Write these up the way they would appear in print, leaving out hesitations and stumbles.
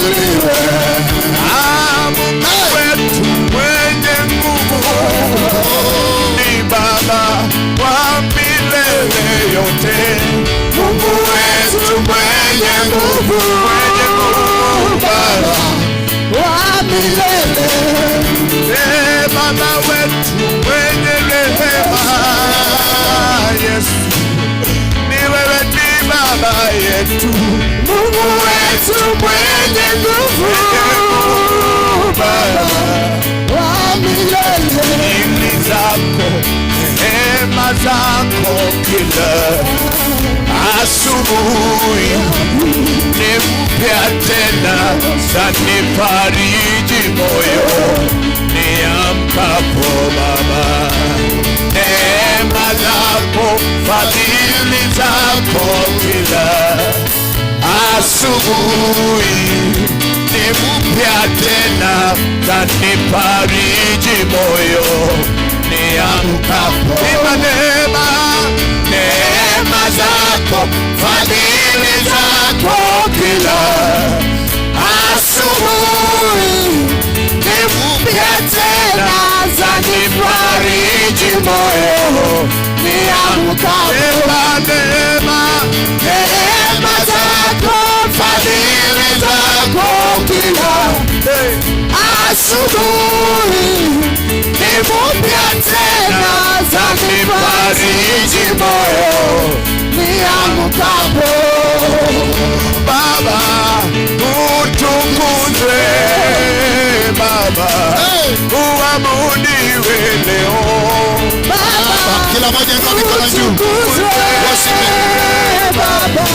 uinuliwe. Mungu wetu mwenye nguvu ni Baba wa milele yote. Mungu wetu mwenye nguvu, Baba wa milele. Baba wetu mwenye rehema, Yesu ni wewe, ni Baba yetu. Mungu wetu mwenye nguvu, Baba wa milele. Ili zako, rehema zako kila asubuhi ni mpya tena, zanifariji moyo niamkapo Baba. Neema zako, fadhili zako kila asubuhi ni mpya tena, zanifariji moyo niamkapo. Neema zako, fadhili zako kila asubuhi ni mpya tena, zanifariji moyo niamkapo. Neema zako, fadhili zako kila asubuhi ni mpya tena, zanifariji moyo niamkapo. Baba utukuzwe, Baba uabudiwe leo. Baba kila moja kwa mikono juu, Baba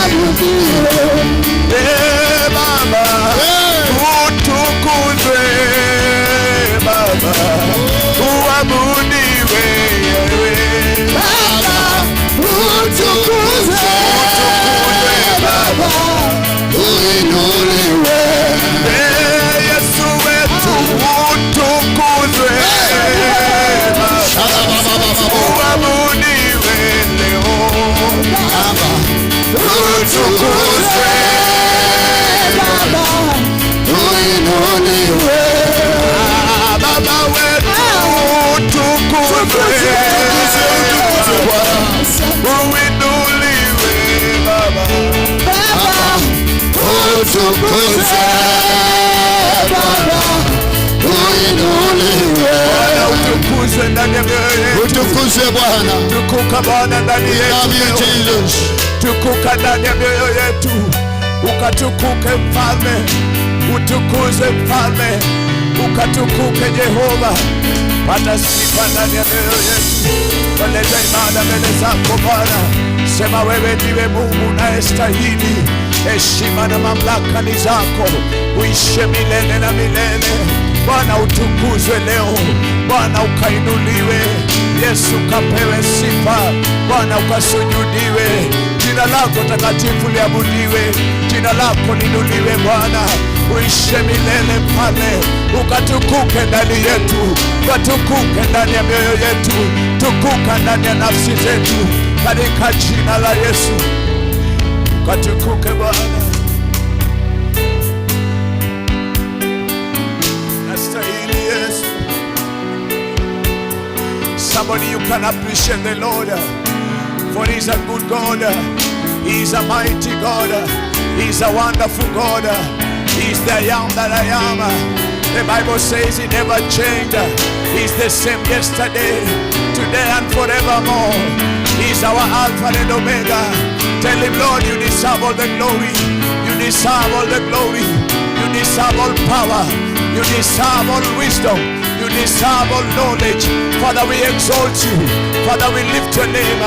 uabudiwe. Baba utukuzwe, Baba uabudiwe. Baba utukuzwe, Baba uinuliwe. Yesu wetu utukuzwe, uabudiwe leo. Baba utukuzwe, Baba uinuliwe. Baba wetu utukuzwe, uinuliwe Baba. Baba utukuzwe, Baba uinuliwe. Bwana utukuzwe ndani ya mioyo yetu. Utukuzwe Bwana. Tukuka Bwana ndani yetu. Tukuka ndani ya mioyo yetu. Ukatukuke Mfalme. Utukuzwe Mfalme. Ukatukuke Jehova. Pata sifa ndani ya mioyo yetu. Waleta ibada mbele zako Bwana. Sema wewe ndiwe Mungu unayestahili. Heshima na mamlaka ni zako, uishe milele na milele. Bwana utukuzwe leo, Bwana ukainuliwe. Yesu kapewe sifa, Bwana ukasujudiwe. Jina lako takatifu liabudiwe, jina lako liinuliwe Bwana. Uishe milele Mfalme, ukatukuke ndani yetu, ukatukuke ndani ya mioyo yetu, tukuka ndani ya nafsi zetu, katika jina la Yesu. Ukatukuke Bwana. Nastahili Yesu. Somebody you can appreciate the Lord, for He's a good God, He's a mighty God, He's a wonderful God, He's the I am that I am. The Bible says He never changed. He's the same yesterday, today and forevermore. He's our Alpha and Omega. Tell Him, Lord, you deserve all the glory. You deserve all the glory. You deserve all power. You deserve all wisdom. You deserve all knowledge. Father, we exalt you. Father, we lift your name.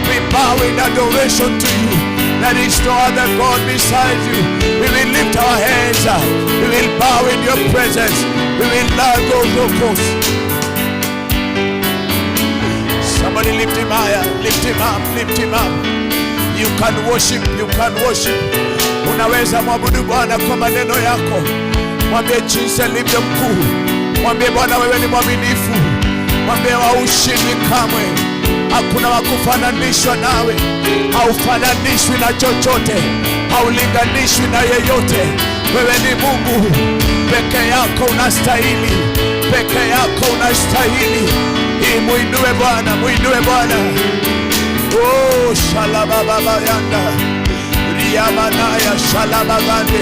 We bow in adoration to you. There is no other God besides you. We will lift our hands. We will bow in your presence. We will not go locos. Somebody lift him higher. Lift him up. Lift him up. You can worship. You can worship. Unaweza mwabudu Bwana kwa maneno yako. Mwambie jinsi alivyo mkuu. Mwambie Bwana wewe ni mwaminifu. Mwambie haushindi kamwe. Hakuna wakufananishwa nawe. haufananishwi na chochote, haulinganishwi na yeyote. Wewe ni Mungu peke yako, unastahili, peke yako unastahili. Muinue Bwana, muinue Bwana. Oh, shalabababanda riamanaya shalabagande.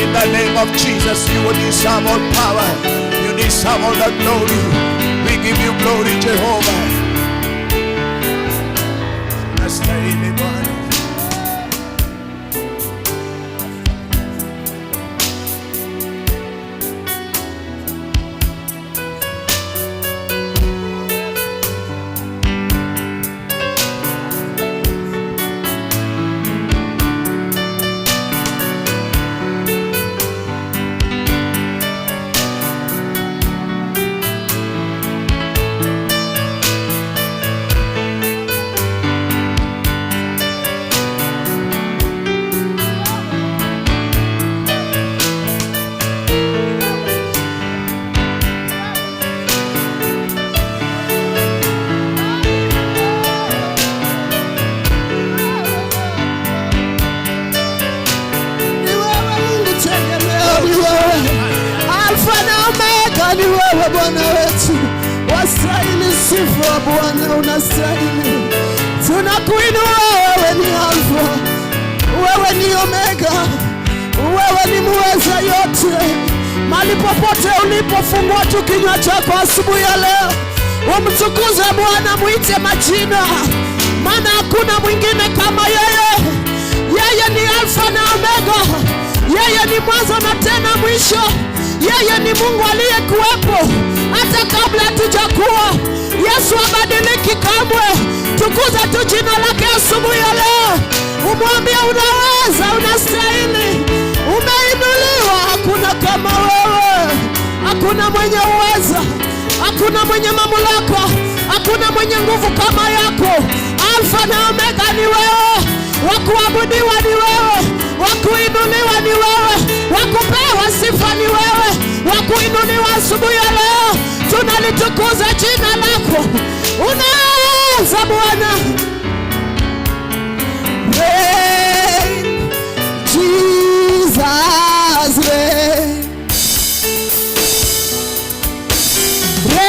In the name of Jesus, you deserve all power, you deserve all the glory. We give you glory, Jehovah. Unastahili Bwana. Ni wewe Bwana wetu, wastahili sifa Bwana, unastahili. Tunakuinua, wewe ni Alfa, wewe ni Omega, wewe ni muweza yote. Mahali popote ulipofungua tu kinywa chako asubuhi ya leo, umtukuze Bwana, muite majina, maana hakuna mwingine kama yeye. Yeye ni Alfa na Omega, yeye ni mwanzo na tena mwisho. Yeye ni Mungu aliyekuwepo hata kabla hatujakuwa. Yesu abadiliki kamwe. Tukuza tu jina lake asubuhi ya leo, umwambie unaweza, unastahili, umeinuliwa. Hakuna kama wewe, hakuna mwenye uweza, hakuna mwenye mamlaka, hakuna mwenye nguvu kama yako. Alfa na Omega ni wewe, wakuabudiwa ni wewe, wakuinuliwa ni wewe, wakupewa sifa ni wewe, wakuinuliwa asubuhi ya leo. Tunalitukuza jina lako, unaweza Bwana. Reign, Jesus reign.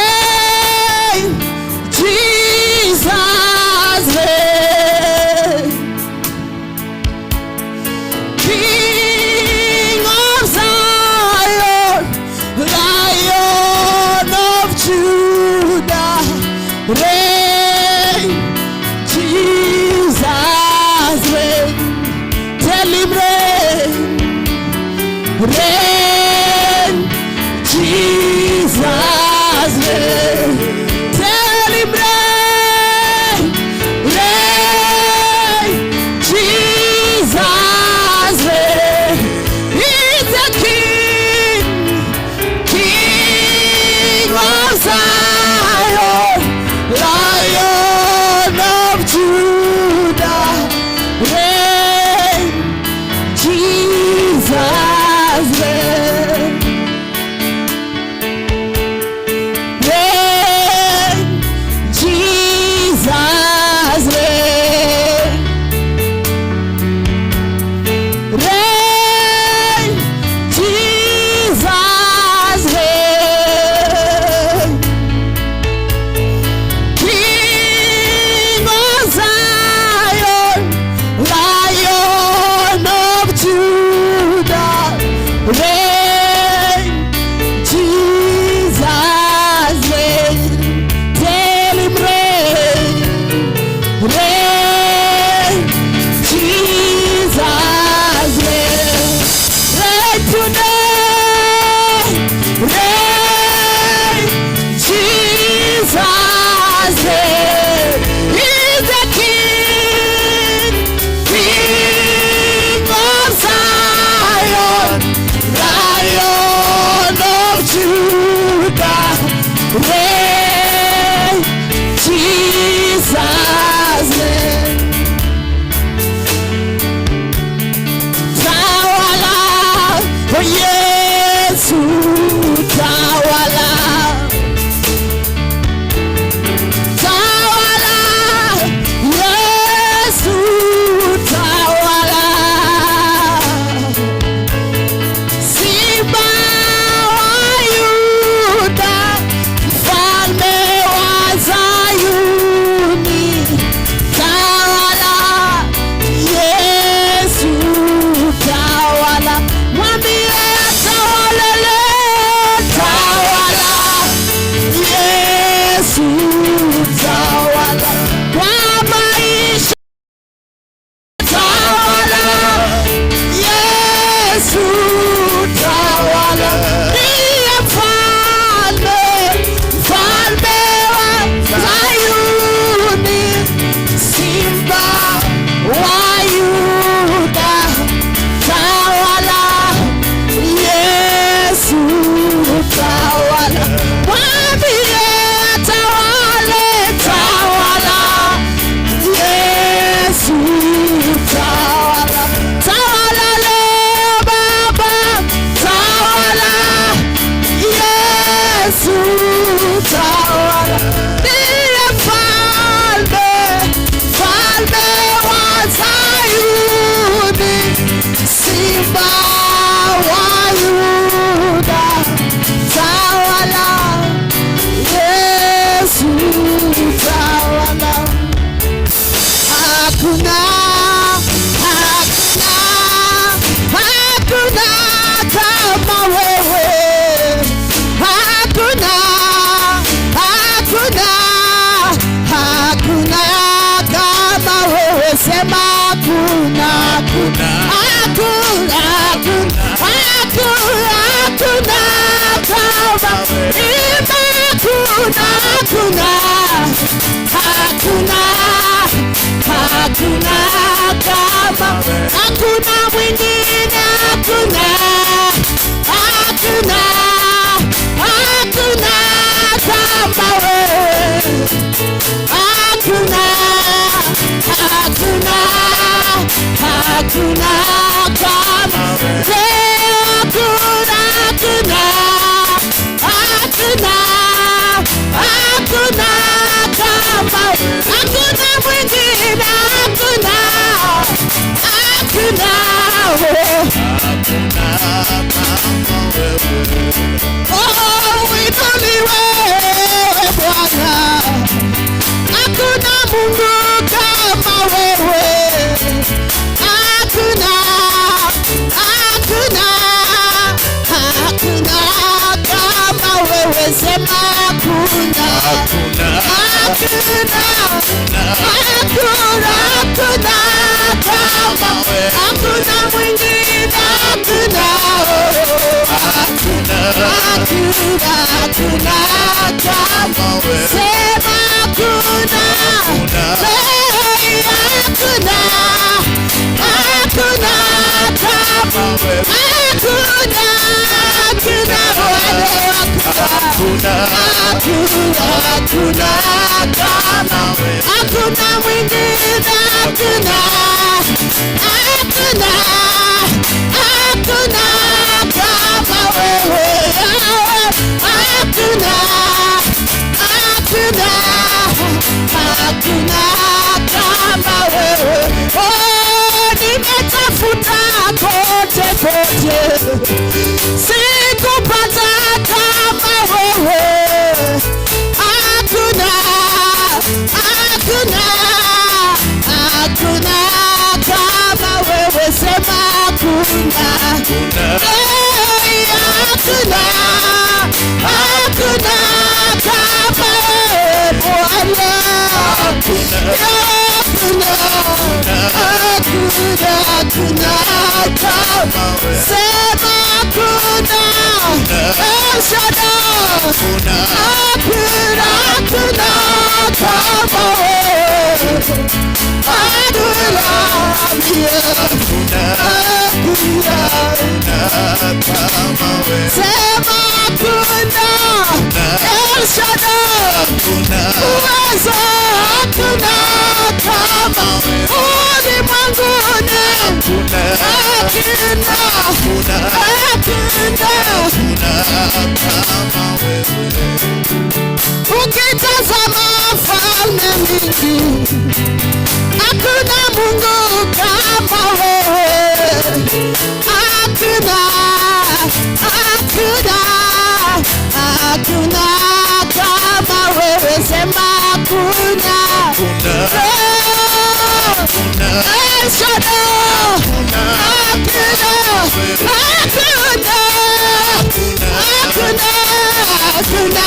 Reign, Jesus reign. King of Zion, Lion of Judah, reign, Jesus reign. Tell him reign, reign, Jesus reign. Tell him reign, reign, Jesus reign. He's the King, King of Zion, Lion of Judah, reign, Jesus reign. hakuna, hakuna, hakuna kama wewe. Hakuna, hakuna, hakuna kama wewe. Sema hakuna, hakuna, hakuna, hakuna, hakuna, hakuna kama wewe. Hakuna, hakuna, hakuna, hakuna kama wewe. Hakuna mwingine, hakuna, hakuna, hakuna kama wewe. Hakuna, hakuna, hakuna kama wewe. Hakuna, hakuna, hakuna, hakuna kama wewe. Hakuna mwingine, hakuna, hakuna wewe. Hakuna kama wewe. Oh, inuliwe Bwana. Hakuna Mungu kama wewe. Hakuna, hakuna, hakuna kama wewe. Sema hakuna, hakuna, hakuna, hakuna, hakuna kama wewe. Hakuna mwingine, hakuna, hakuna, hakuna, hakuna kama wewe. Sema hakuna, hakuna, hakuna, hakuna kama wewe. Hakuna, hakuna, hakuna, hakuna kama wewe. Hakuna mwingine, hakuna, hakuna, hakuna kama wewe. Hakuna, hakuna, hakuna kama wewe. Oh, nimetafuta kote kote, sikupata kama wewe. Hakuna, hakuna, hakuna kama wewe. Sema hakuna, hakuna, hakuna, hakuna kama wewe Bwana. Hakuna, hakuna, hakuna, hakuna kama wewe. Sema hakuna, El Shaddai. Hakuna, hakuna, hakuna kama wewe. Hakuna, hakuna, hakuna kama wewe. Sema hakuna, El Shaddai. Uwezo hakuna kama wewe. Ulimwenguni hakuna, hakuna kama wewe. Ukitazama falme mingi, hakuna Mungu kama wewe. Hakuna, hakuna, hakuna kama wewe. Sema hakuna, El Shaddai. Hakuna, hakuna, hakuna,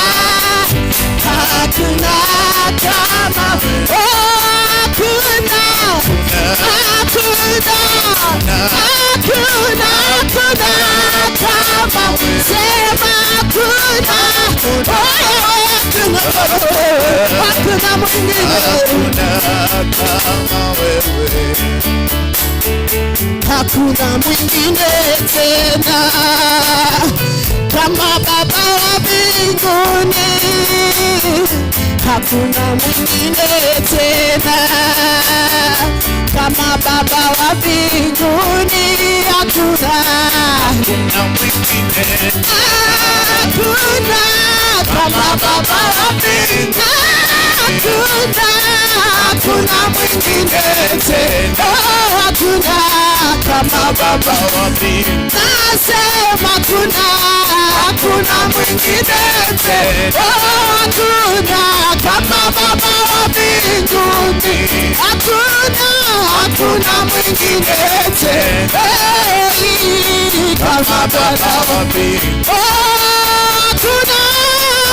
hakuna, hakuna kama wewe. Oh, hakuna, hakuna, hakuna, hakuna kama wewe. Sema hakuna, hakuna mwingine, hakuna mwingine tena kama Baba wa mbinguni. Hakuna mwingine tena kama Baba wa mbinguni. Hakuna, hakuna mwingine, hakuna kama Baba wa mbinguni. Hakuna, hakuna mwingine tena. Oh, hakuna kama Baba wa mbinguni. Nasema hakuna mwingine tena. Hakuna kama Baba wa mbinguni. Hakuna mwingine tena kama Bwana wa mbinguni.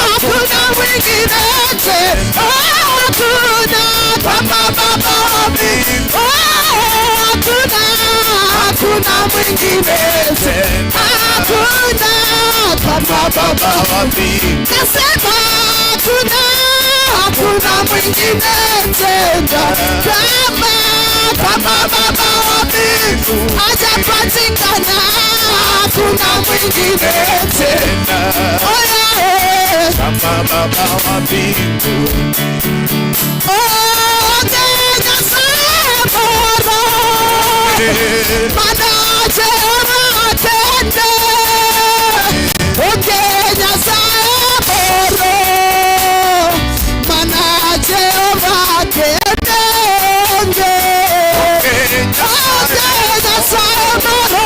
Hakuna mwingine tena. Hakuna kama Baba wa mbinguni. Hakuna mwingine tena. Hakuna kama Baba wa mbinguni. Nasema hakuna mwingine tena kama Baba wa mbinguni. Hajapatikana, hakuna mwingine tena. Oh yeah, kama Baba wa mbinguni. Oh, Kenya Sabora, Manaje Matende. Oh, Kenya Sabora, Manaje Matende. Oh, Kenya Sabora,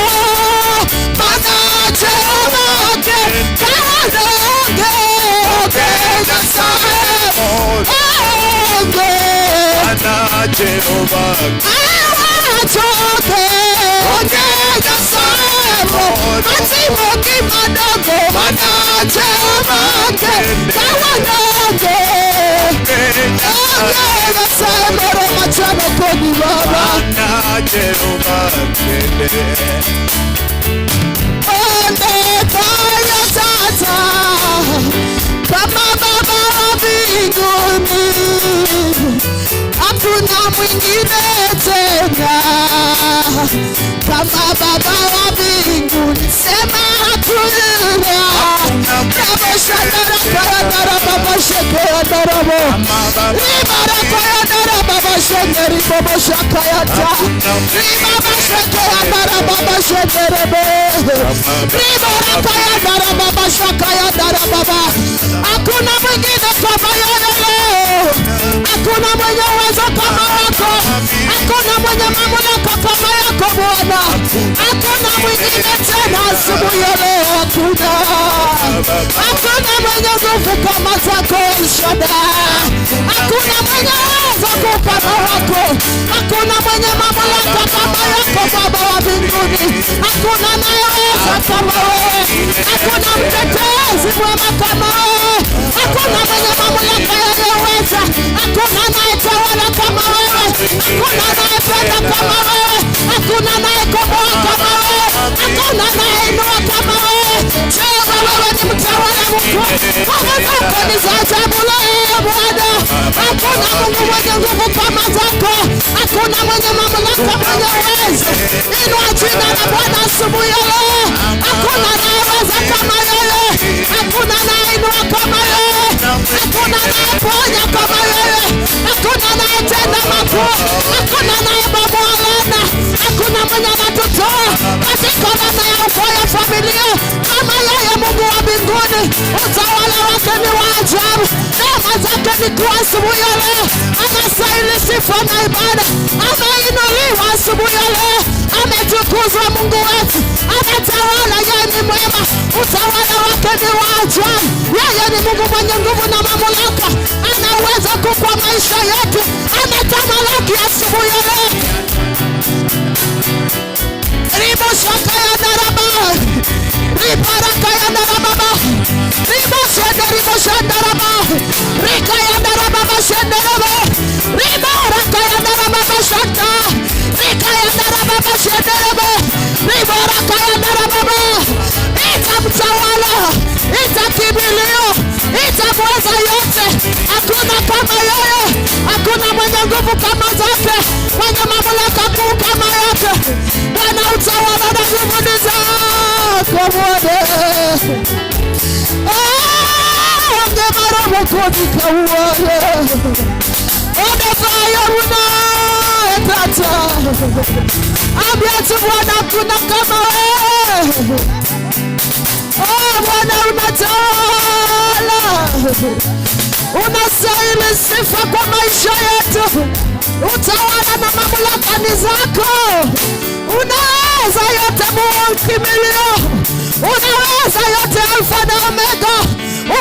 Manaje Matende. Oh, Kenya Sabora, Jehovah, Ongeza sebo, Masimuki madogo, Mana Jehovah, Kawanonge. Ongeza sebo, Machano koni baba, Mana Jehovah, Onde kaya tata, kama Baba wa mbinguni. Hakuna mwingine tena kama Baba wa mbinguni. Sema hakuna. Baba shakara kaya dara Baba shakaya dara bo. Libara kaya dara Baba shakari Baba shakaya ta. Libara shakaya dara Baba shakere bo. Libara kaya dara Baba shakaya dara Baba. Hakuna mwingine kama yeye. Hakuna mwenye uwezo kama wako. Hakuna mwenye mamlaka kama yako Bwana. Hakuna mwingine tena asubuhi ya leo. Hakuna mwenye nguvu kama zako Shaddai. Hakuna mwenye uwezo kama wako. Hakuna mwenye mamlaka kama yako Baba wa mbinguni. Hakuna anayeweza kama wewe. Hakuna mtetezi mwema kama wewe. Hakuna mwenye mamlaka yanayoweza. Hakuna anayetawala kama wewe. Hakuna anayependa kama wewe. Hakuna anayekomboa kama wewe. Hakuna anayeinua kama wewe. Jehova, wewe ni mtawala mkuu. Nguvu zako ni za ajabu leo Bwana. Hakuna Mungu mwenye nguvu kama zako. Hakuna mwenye mamlaka, mwenye uwezo. Inua jina la Bwana asubuhi ya leo. Hakuna anayeweza kama yeye. Hakuna anayeinua kama yeye. Hakuna anayeponya kama yeye. Hakuna anayetenda makuu. Hakuna anayebomoa laana. Hakuna mwenye anatutoa katika laana ya ukoo ya familia kama yeye. Mungu wa mbinguni, utawala wake ni wa ajabu. Neema zake ni kuu asubuhi ya leo. Anastahili sifa na ibada. Ameinuliwa asubuhi ya leo. Ametukuzwa Mungu wetu. Ametawala, yeye ni mwema. Utawala wake ni wa ajabu. Yeye ni Mungu mwenye nguvu na mamlaka. Anaweza kukua maisha yetu. Ametamalaki asubuhi ya leo. Ribo shaka ya daraba, ribaraka ya daraba, ribo shandaraba, rika ya daraba shandaraba, ribaraka ya daraba shanta, rika ya daraba shandaraba, ribaraka ya daraba. Itamtawala, itakimbilio, itamweza yote. Hakuna kama yeye. Hakuna mwenye nguvu kama zake, mwenye mamlaka kuu kama yake. Bwana, utawala na nguvu ni zako Bwana. Ongemara mokoni kauone. Odefaya una etata. Abiatu Bwana, kuna kama wewe. Oh Bwana, unatawala. Unastahili sifa kwa maisha yetu. Utawala na mamlaka ni zako. Unaweza yote, Mungu kimbilio. unaweza yote, Alfa na Omega.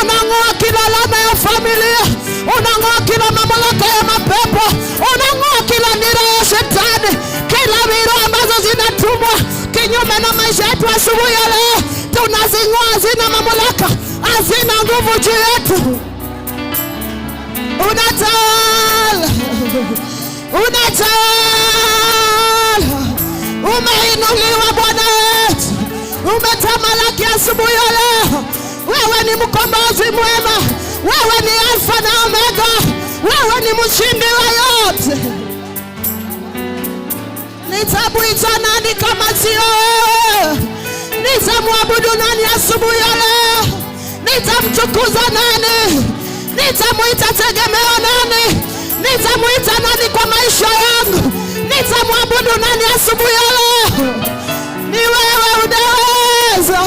Unang'oa kila laana ya familia, unang'oa kila mamlaka ya mapepo, unang'oa kila nira ya shetani, kila miro ambazo zinatumwa kinyume na maisha yetu. Asubuhi ya leo tunazing'oa, hazina mamlaka, hazina nguvu juu yetu. Unatawala, unatawala, umeinuliwa Bwana wetu, umetamalaki asubuhi ya leo. Wewe ni mkombozi mwema, wewe ni Alfa na Omega, wewe ni mshindi wa yote. Nitamuita nani kama sio wewe? Nitamwabudu nani asubuhi ya leo? Nitamtukuza nani? Nitamuita tegemeo nani? Nitamuita nani kwa maisha yangu? Nitamwabudu nani asubuhi ya leo? Ni wewe unaweza.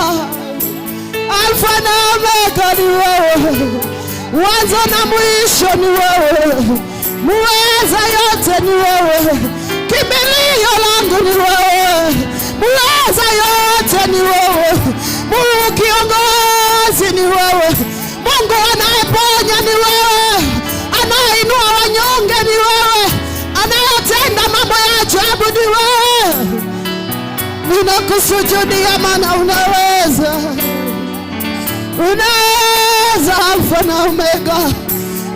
Alfa na Omega ni wewe, mwanzo na mwisho ni wewe, muweza yote ni wewe, kimbilio langu ni wewe, muweza yote ni wewe, Mungu kiongozi ni wewe, Mungu anayeponya ni wewe, anayeinua wanyonge ni wewe, anayetenda mambo ya ajabu ni wewe. Ninakusujudia maana unaweza. Unaweza Alfa na Omega,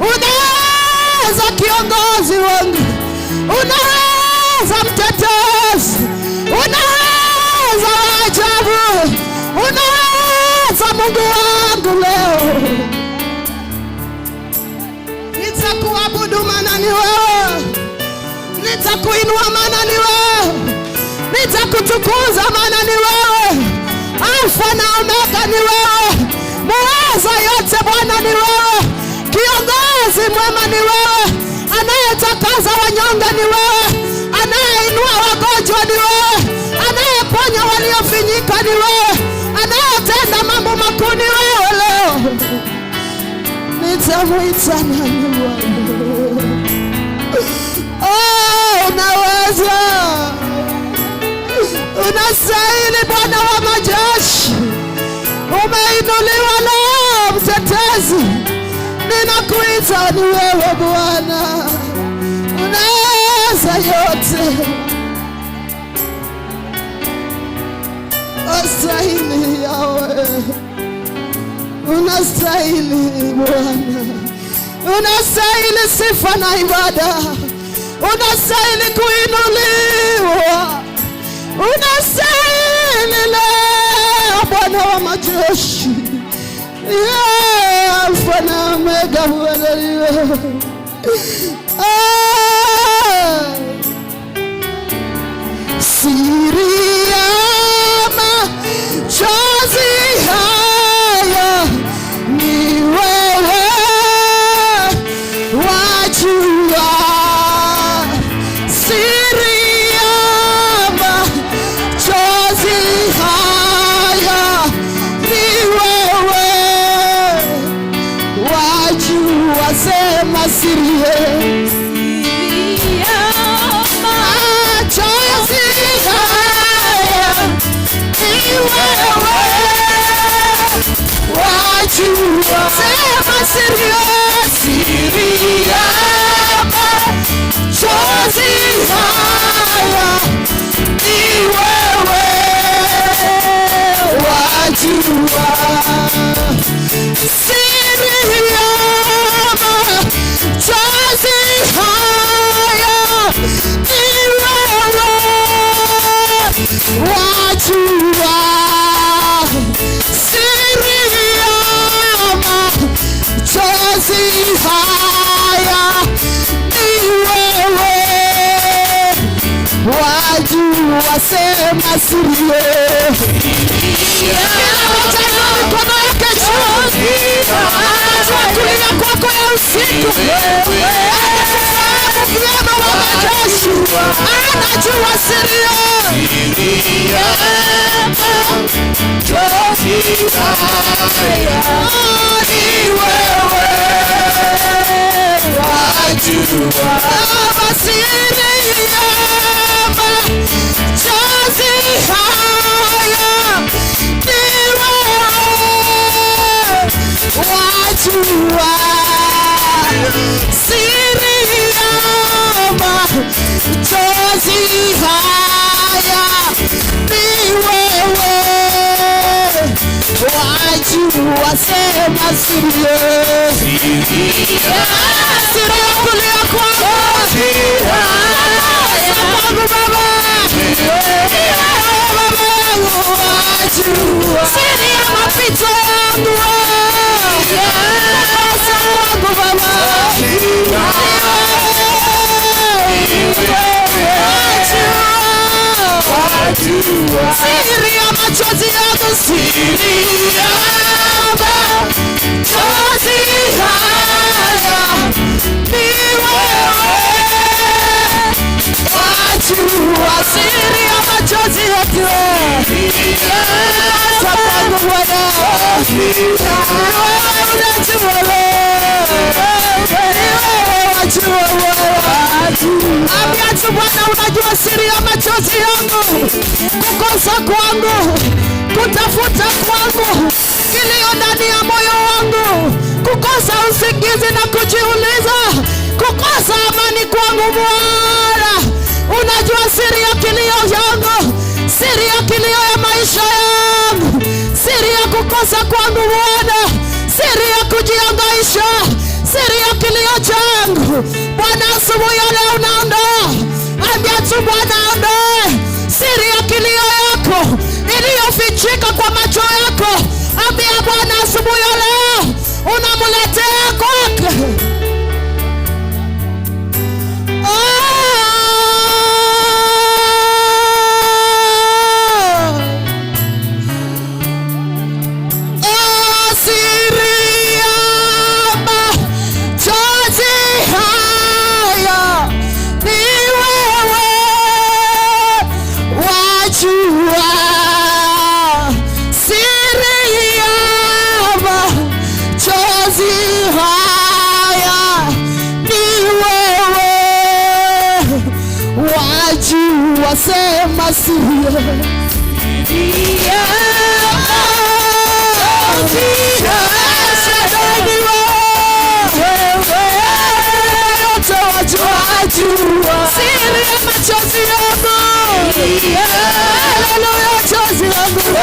unaweza kiongozi wangu, unaweza mtetezi, unaweza ajabu, unaweza Mungu wangu. Leo nitakuabudu maana ni wewe, nitakuinua maana ni wewe, nitakutukuza maana ni wewe. Alfa na Omega ni wewe, muweza yote Bwana ni wewe, kiongozi mwema ni wewe, anayetakaza wanyonge ni wewe, anayeinua wagonjwa ni wewe, anayeponya waliofinyika ni wewe, anayetenda mambo makuu ni wewe. Leo nitamuita nani Bwana? Oh, unaweza, unastahili Bwana wa majeshi, umeinuliwa leo mtetezi. Ninakuita ni wewe Bwana, unaweza yote, unastahili Yawe, unastahili Bwana, unastahili sifa na ibada, unastahili kuinuliwa, unastahili leo Bwana wa majeshi. Alfa na Omega Bwana ni wewe. Siri ya machozi haya ni wewe, wajua. Siri ya machozi haya ni wewe, wajua. Sema siri ya machozi haya ni wewe, wajua. Sema siri ya machozi haya ni wewe, wajua. Siri ya machozi haya ni wewe, wajua. Siri ya machozi haya ni wewe, wajua. Sema siri ya mikono yake juu, anajua kulia kwako ya usiku, vyema wa majeshi, anajua siri ya machozi haya ni wewe, wajua. Siri ya machozi haya ni wajua siri ya machozi haya ni wewe, wajua sema siri ya kulia kwangu Baba, wajua siri ya mapito yangu siri ya machozi yangu, siri ya machozi haya ni wewe, wajua siri ya machozi yetu sababu Bwana Abiatu Bwana, unajua siri ya machozi yangu, kukosa kwangu, kutafuta kwangu, kilio ndani ya moyo wangu, kukosa usingizi na kujiuliza, kukosa amani kwangu Bwana. Unajua siri ya kilio yangu, siri ya kilio ya maisha yangu, siri ya kukosa kwangu Bwana, siri ya kujiangaisha, siri ya kilio changu Bwana. Asubuhi ya leo unaondoa, ambia tu Bwana aondoe siri ya kilio yako iliyofichika kwa macho yako. Ambia Bwana asubuhi ya leo unamletea kwake. Sema siri ya machozi yangu, haleluya, chozi yangu ni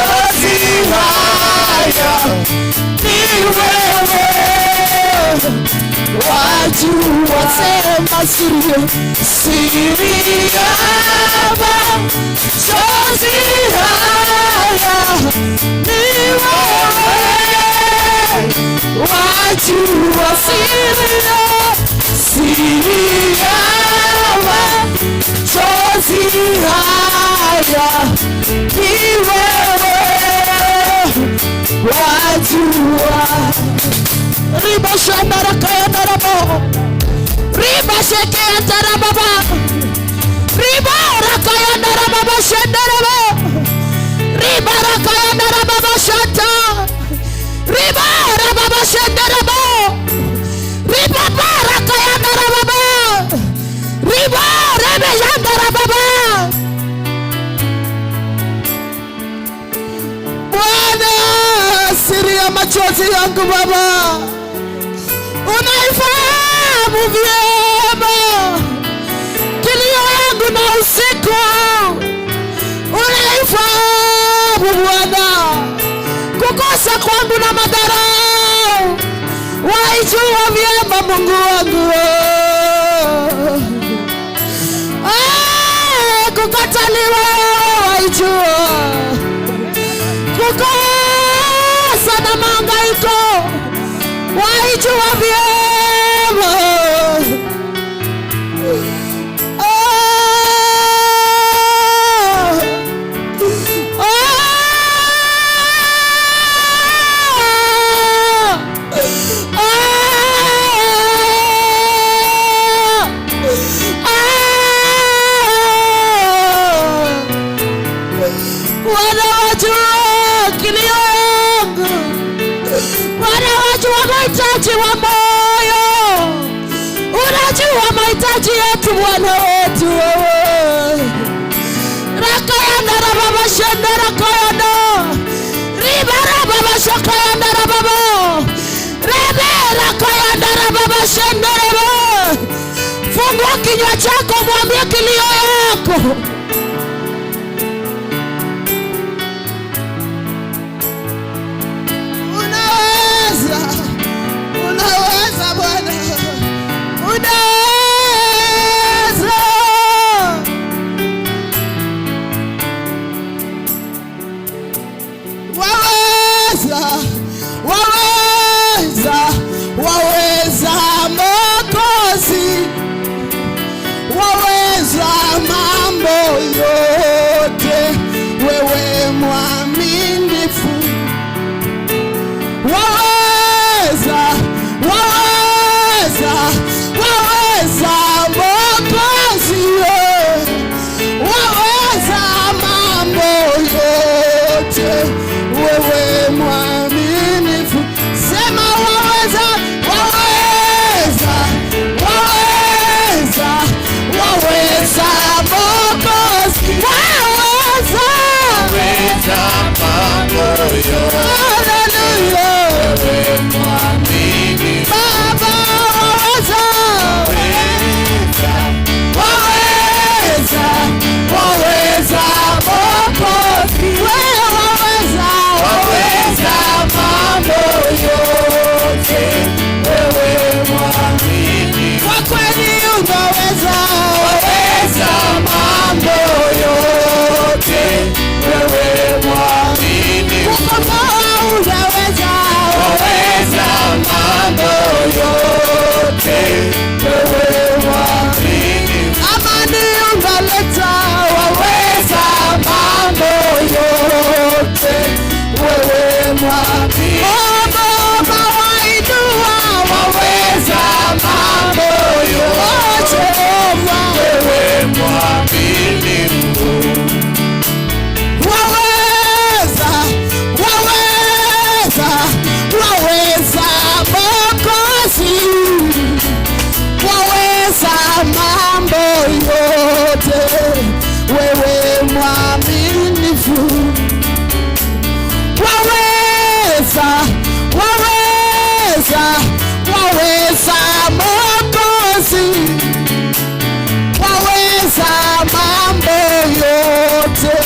wewe, wajua sema siri ya machozi haya ni wewe, wajua siri ya machozi haya ni wewe, wajua. Riba shandara kaya darabo, riba shekea tarababa, riba rakaya darababa shandarabo, riba rakaya darababa shanta, riba rababa shandarabo, riba rakaya darababa, riba rebe shandarababa. Bwana, siri ya machozi yangu Baba unaifahamu vyema, kilio yangu na usiku unaifahamu Bwana, kukosa kwangu na madharau waijua vyema Mungu wangu, kukataliwa waijua, kukosa na mahangaiko waijua vyema. Mahitaji wa moyo, unajua mahitaji yetu Bwana wetu wewe. Rakayanda rababa shenda rakayanda, riba rababa shakayanda rababa, rebe fungua kinywa chako, mwambie kilio yako. Unaweza Bwana, unaweza. Waweza Mwokozi, waweza mambo yote, wewe mwaminifu. Waweza Mwokozi, waweza mambo yote, wewe mwaminifu. Sema waweza Mwokozi, waweza mambo yote. Hallelujah. Baba waweza Mwokozi, waweza mambo yote, wewe mwaminifu. Kwa kweli unaweza mambo yote, wewe mwaminifu. Kukomboa unaweza mambo yote, wewe mwaminifu. Amani unaleta, waweza mambo yote, wewe mwaminifu. Baba wainua, waweza mambo yote, wewe mwaminifu. Waweza Mwokozi, waweza mambo yote, wewe mwaminifu. Waweza Mwokozi, waweza mambo yote,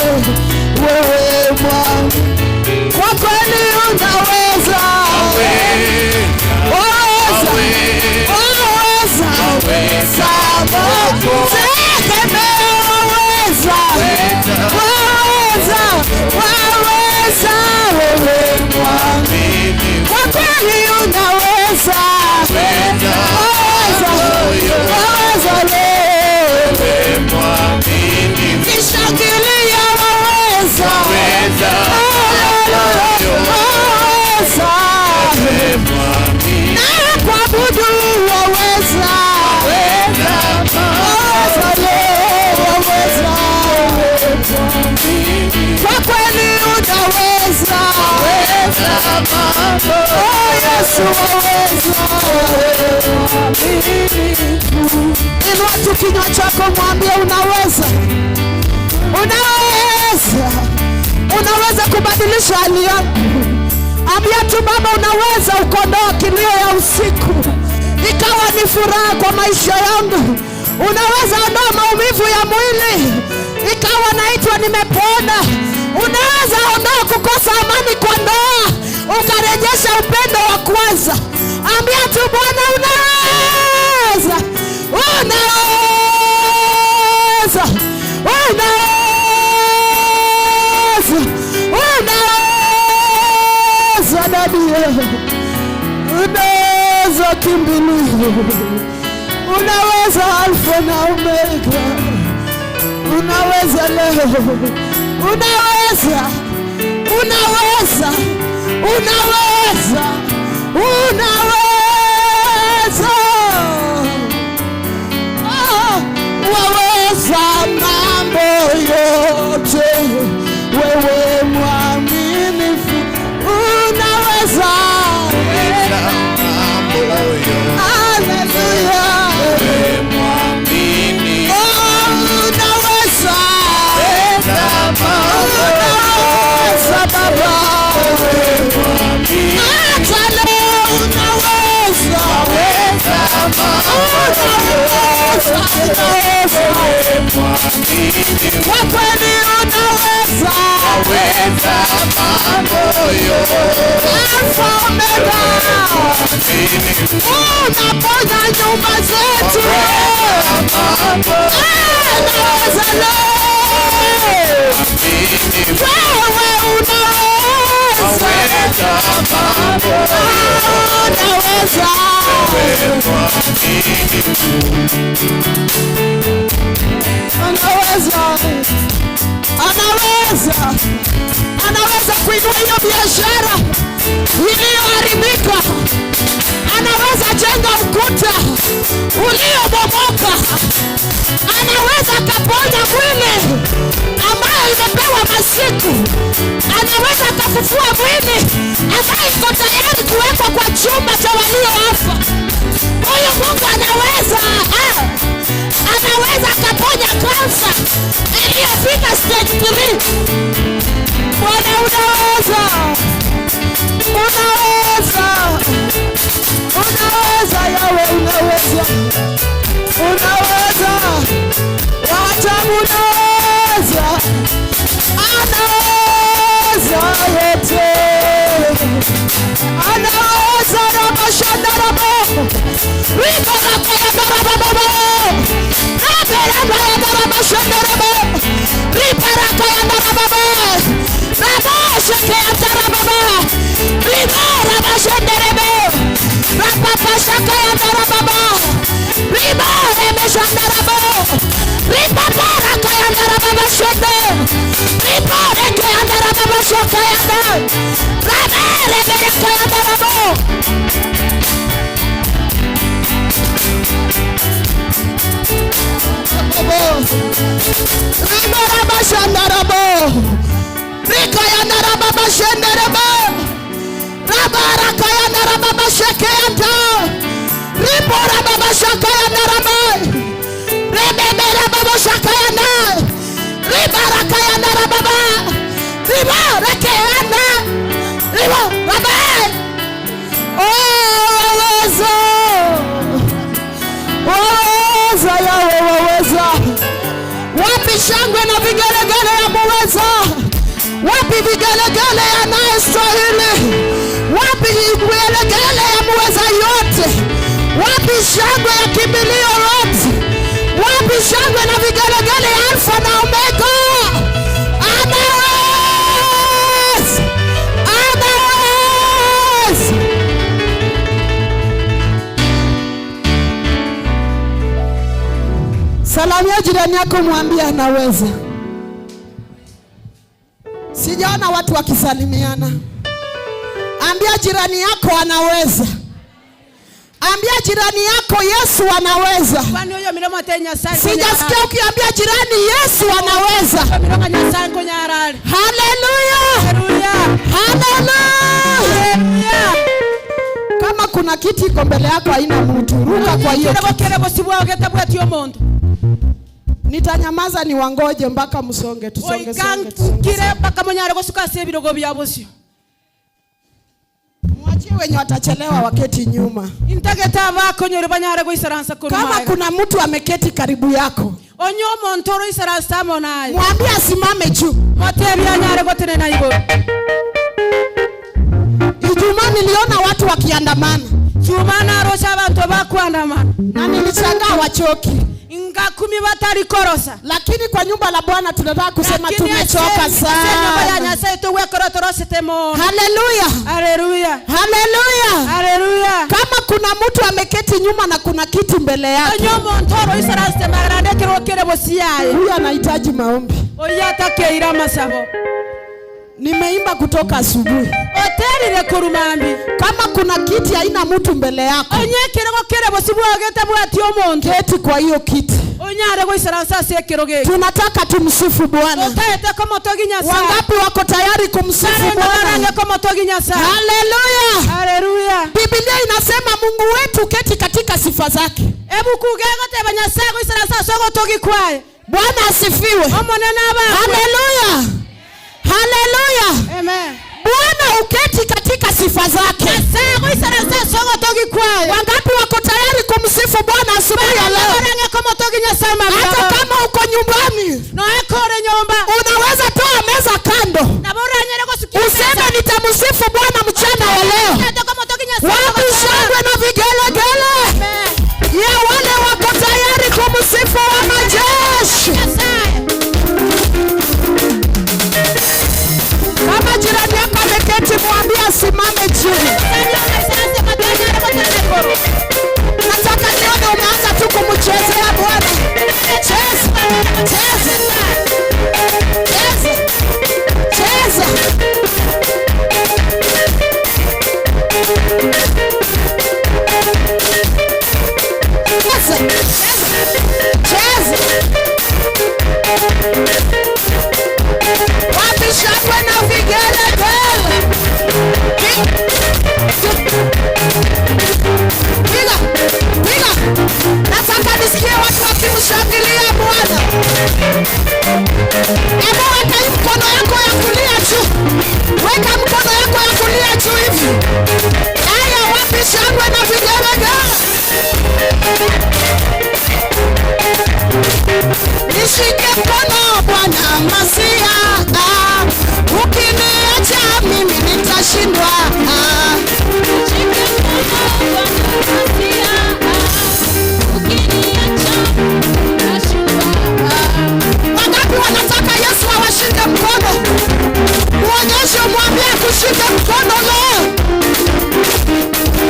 wewe mwaminifu. Kwa kweli unaweza, inua tu kinywa chako, mwambie unaweza. Unaweza kubadilisha hali yangu. Ambia tu Baba, unaweza ukondoa kilio ya usiku ikawa ni furaha kwa maisha yangu. Unaweza ondoa maumivu ya mwili ikawa naitwa nimepona. Unaweza ondoa kukosa amani kwa ndoa ukarejesha upendo wa kwanza. Ambia tu Bwana, unaweza Dadia, unaweza kimbilio, unaweza Alfa na Omega, unaweza leo, unaweza waweza mambo yote, wewe mwaminifu. Unaweza mambo yote, haleluya, wewe mwaminifu. Unaweza Baba, wewe mwaminifu. kwa kweli unaweza mambo yote. Alfa Omega, unaponya nyumba zetu. Naweza leo, wewe unaweza anaweza kuinua hiyo biashara iliyoharibika. Anaweza jenga ukuta uliobomoka. Anaweza kaponya mwili ambayo imepewa masiku. Anaweza kafufua mwili ambayo iko tayari kuwekwa kwa chumba cha walioafa. Huyo Mungu anaweza kaponya kansa iliyofika stage 3. Bwana unaweza Yawe, unaweza wachamu, anaweza yote, anaweza ramashandarabo ribarakayandarababobo raberambayandaramashandarabo ribarakayandarabobo rabashakayandarabobo ribarabashandarabo rapapashakayandarabobo ribaremeshandarabo ribabarakayandaraboboshande ribarekayandaraboboshakayanda rabereberekayandarabobo. Ribarabashandarabo rikayandarababashandarabo rabarakayandaraboboshakayanda riborababashakayandarabo rebeberababashakayanda ribarakayandarabobo ribarakayanda ribarababa. Waweza Yawe, waweza. Wapi shangwe na vigelegele ya muweza? Wapi vigelegele yanayostahili? Wapi vigelegele ya muweza yote? Wapi shangwe ya kimbilio lote? Wapi shangwe na vigelegele ya Alfa na Omega? Anaweza, anaweza. Salamia jirani yako, mwambie anaweza. Sijaona watu wakisalimiana. Ambia jirani yako anaweza. Ambia jirani yako Yesu anaweza. Sijasikia ukiambia jirani Yesu anaweza. Haleluya. Haleluya. Kama kuna kiti iko mbele yako haina mtu, ruka kwa hiyo. Nitanyamaza ni wangoje mpaka msonge, tusonge. Mwachie wenye watachelewa waketi nyuma. Kama kuna mtu ameketi karibu yako, mwambie asimame juu. Ijumaa niliona watu wakiandamana. Na nilishangaa wachoki. Lakini kwa nyumba la Bwana tunataka kusema tumechoka sana. Haleluya. Haleluya. Haleluya. Kama kuna mtu ameketi nyuma na kuna kiti mbele yake, huyu anahitaji maombi. Nimeimba kutoka asubuhi. Kama kuna kiti haina mtu mbele yako, keti kwa hiyo kiti. Tunataka tumsifu Bwana. Wangapi wako tayari kumsifu Bwana? Haleluya. Biblia inasema Mungu wetu keti katika sifa zake. Bwana asifiwe. Haleluya. Haleluya. Amen. Bwana uketi katika katika sifa zake. Wangapi wako tayari kumsifu Bwana asubuhi ya leo? Hata kama uko nyumbani, unaweza toa meza kando, useme nitamsifu Bwana mchana wa leo. Wapi shangwe na vigelegele ya wale wako tayari kumsifu wa majeshi? Kama jirani yako ameketi, mwambie asimame chini. Nataka nione umeanza tu kumchezea Bwana. Cheza, cheza, cheza, cheza. Cheza. Wapi shangwe na vigelegele? Piga, piga. Nataka nisikie watu wakimshangilia Bwana. Hebu weka mkono yako ya kulia juu. Weka mkono yako ya kulia juu hivi. Haya, wapi shangwe na vigelegele? Nishike mkono Bwana Masia, ukiniacha mimi nitashindwa. Nishike mkono Bwana Masia, ukiniacha nitashindwa. Wangapi wanataka Yesu awashike mkono? Muonyeshe, mwambie kushike mkono leo.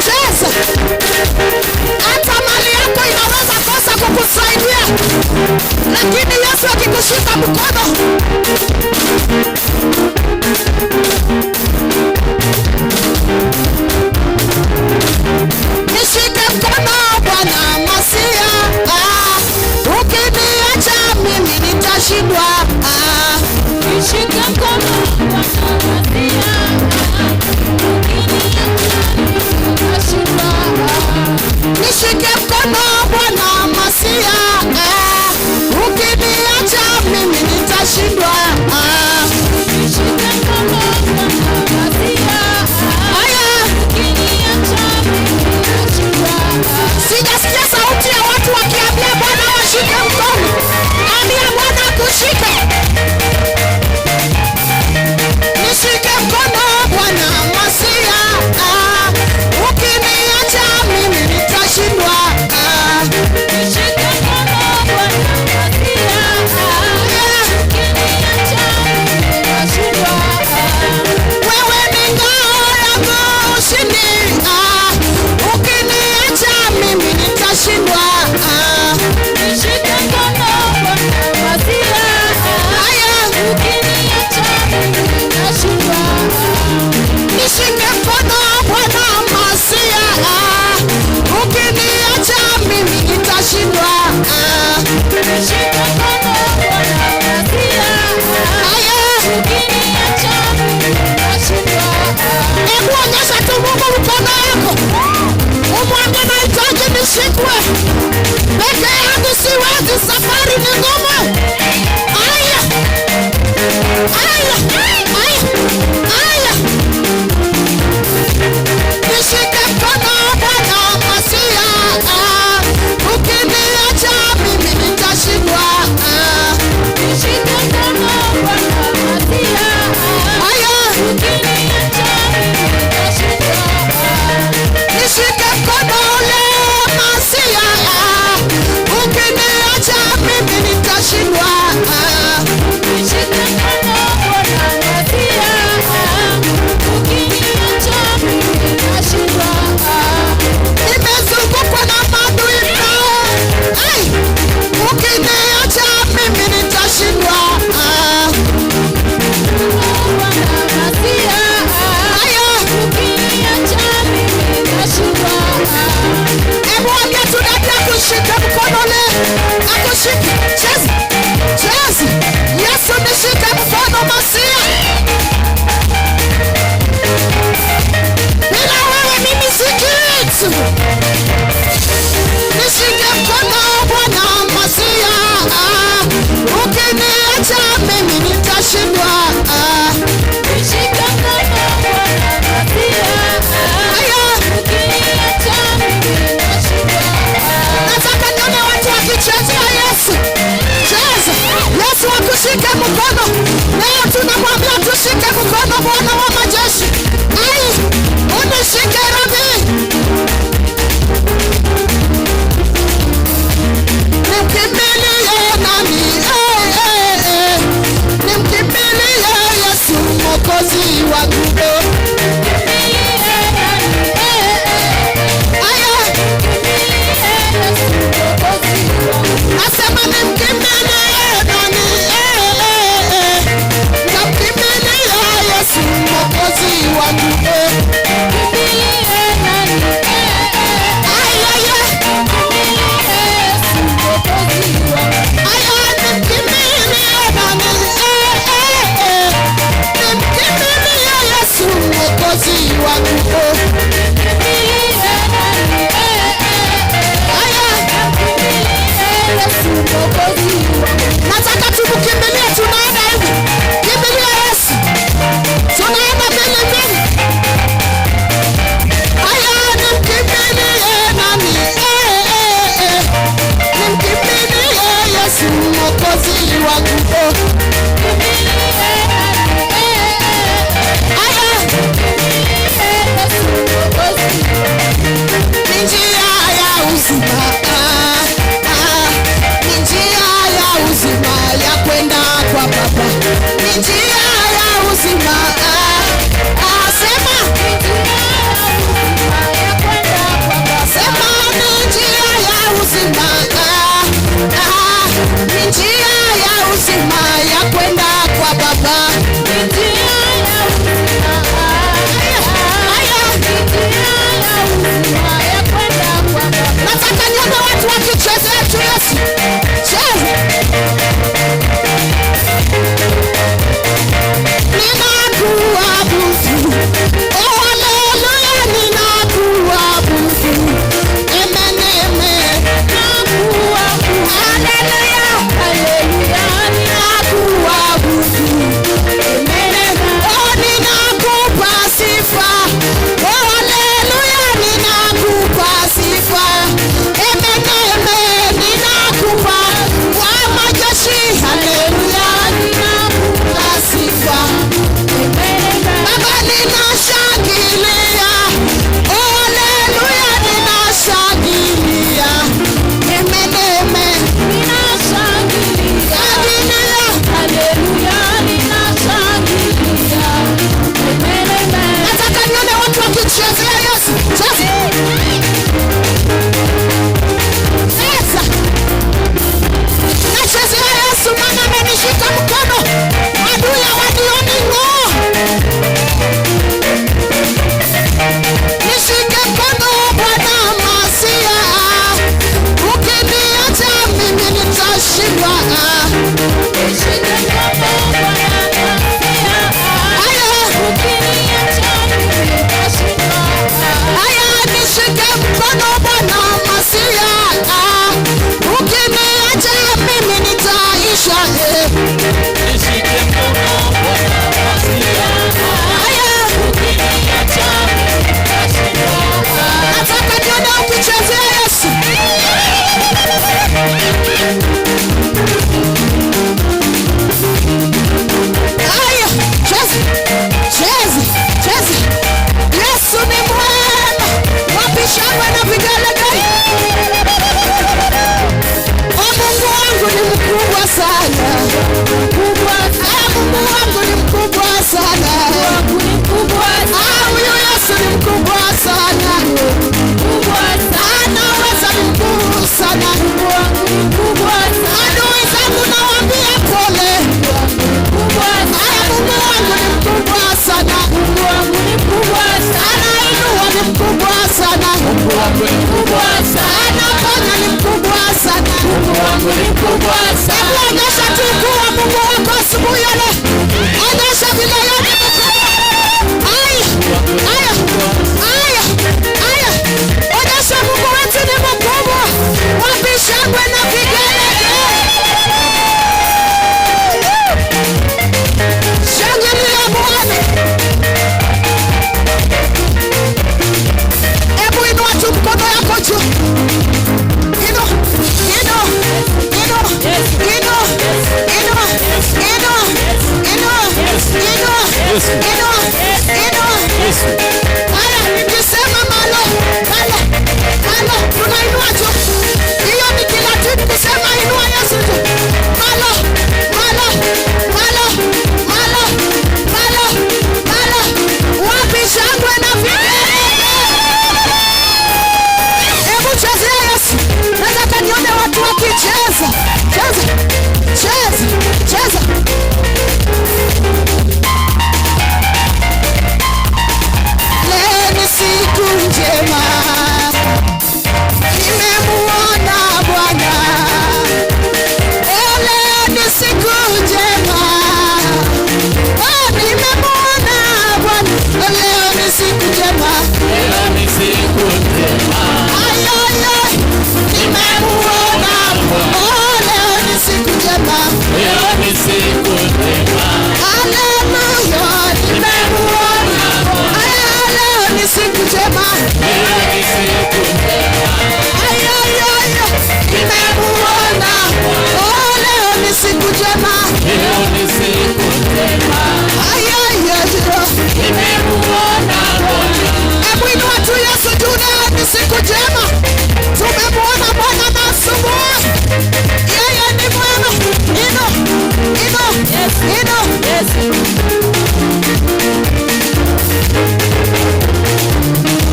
Cheza. Hata mali yako inaweza kosa kukusaidia, lakini Yesu akikushika mkono, nishike mkono Bwana Masia, ukiniacha mimi nitashindwa. Nishike mkono Bwana Masia, ukiniacha mimi nitashindwa. Nishike mkono Bwana Masia, ukiniacha mimi nitashindwa. Nishike mkono Bwana Masia, ukiniacha mimi nitashindwa. Sijasikia sauti ya watu wakiambia Bwana washike mkono. Ambia Bwana akushike. Nishike mkono Bwana Masia, ukiniacha mimi nitashindwa. Nishike mkono Bwana Masia, ukiniacha mimi nitashindwa. Wewe ni ngao yangu ushindi, ukiniacha mimi nitashindwa. Nishike mkono Bwana Masia, ukiniacha mimi nitashindwa. Nishike mkono Bwana Masia, ukiniacha mimi nitashindwa. Nishike mkono Bwana Masia, ukiniacha mimi nitashindwa. Hebu onyesha tu Mungu mkono yako, umwambie nahitaji nishikwe. Peke yangu siwezi, safari ni ngumu. Aya, aya, aya. Nishike mkono Bwana Masia, ukiniacha mimi nitashindwa. Nishike mkono Bwana Masia, ukiniacha mimi nitashindwa. Nishike mkono Masia, ukiniacha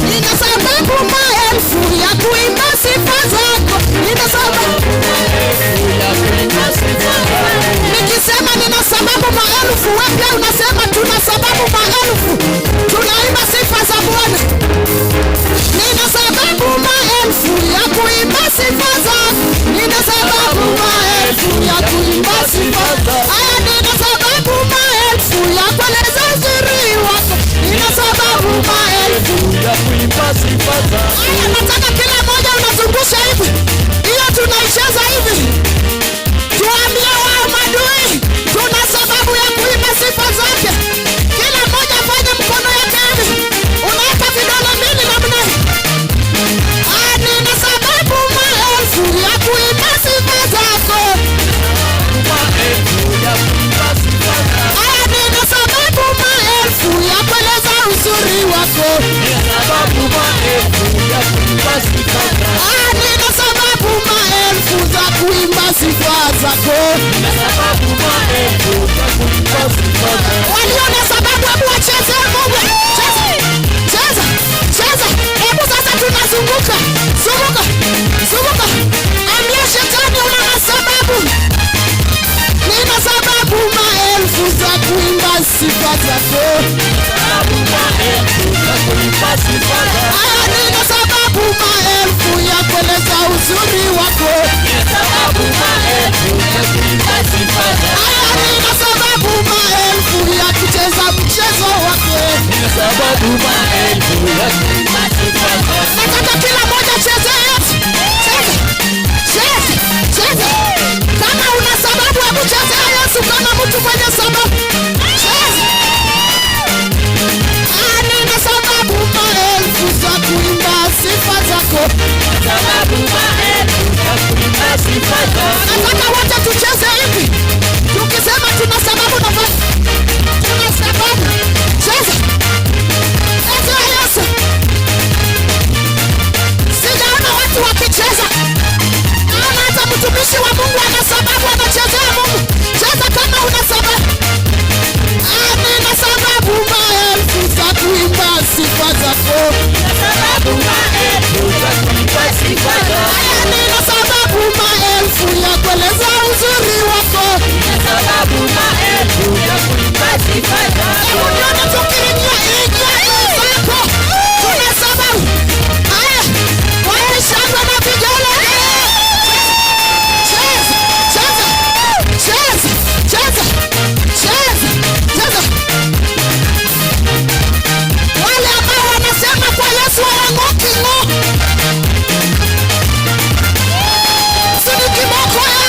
Nina sababu maelfu ya kuimba sifa zako. Nina sababu nikisema nina sababu maelfu, wewe unasema tuna sababu maelfu. Tunaimba sifa za Bwana. Nina sababu maelfu ya kuimba sifa zako. Nina sababu maelfu ya kuimba sifa zako. Nina sababu maelfu ya kueleza uzuri wako. Nina sababu maelfu ya kuimba sifa zako. Nataka kila mmoja unazungusha hivi. Hiyo tunaicheza hivi. Tuambie wao madui, tuna sababu ya kuimba sifa zake. Kila mmoja afanye mkono yake hivi. Unaweka vidole mbili namna hii. Nina sababu maelfu ya kuimba sifa zako. Nina sababu maelfu ya kueleza uzuri wako. Nina sababu maelfu za kuimba sifa zako. Walio na sababu hebu wacheze Mungu. Cheza. Hebu sasa tunazunguka. Zunguka. Ambia shetani una sababu. Nina sababu maelfu za kuimba sifa zako. Nina sababu maelfu ya kueleza uzuri wako. Nina sababu maelfu ya kucheza mchezo wako. Nataka kila moja cheze yetu. Cheza. Kama una sababu hebu cheza Yesu kama mtu mwenye sababu. Cheza. Nina sababu maelfu za kuimba sifa zako. Nataka wote tucheze hivi. Tukisema tuna sababu na tuna sababu. Cheza. Yesu. Sijaona watu wakicheza. Naona hata mtumishi wa Mungu ana sababu anachezea Mungu. Cheza kama una sababu. Nina sababu maelfu za kuimba sifa zako. Nina sababu maelfu ya kueleza uzuri wako. Unaona tukiingia zako. Tuna sababu. Waishamba na vijana. Cheza. Wale ambao wanasema kwa Yesu hawangoki ngo. Sini kiboko ya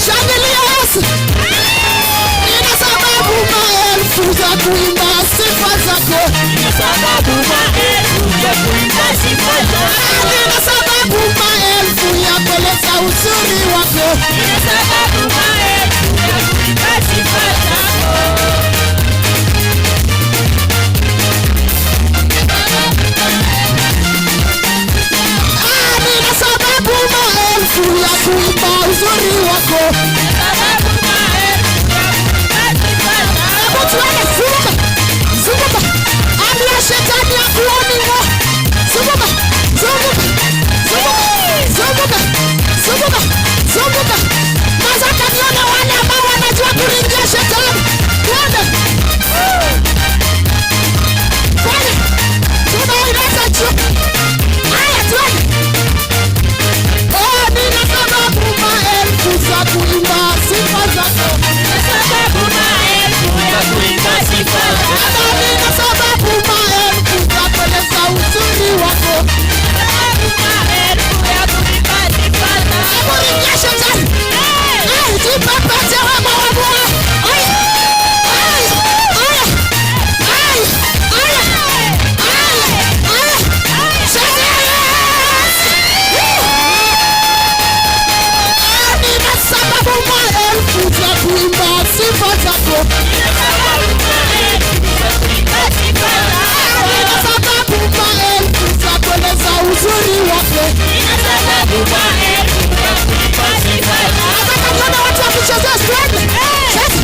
shangilia Yesu. Nina sababu maelfu za kuimba sifa zako. Nina sababu maelfu ya kueleza uzuri wako. Nina sababu maelfu ya kuimba uzuri wako. Hebu tuone, zunguka. Ambia shetani akuoni ngo. Zunguka. Nataka nione wale ambao wanajua kuingia shetani. Twende. Tunaileta juu. Haya twende. Nina sababu maelfu za kuimba sifa zako. Nina sababu maelfu za kueleza uzuri wako. Hebu ingia shetani. Jipepete wema wa Bwana. Nina sababu maelfu za kuimba sifa zako. Nina sababu maelfu za kueleza uzuri wako. Nataka kuona watu wakichezea strength. Cheza.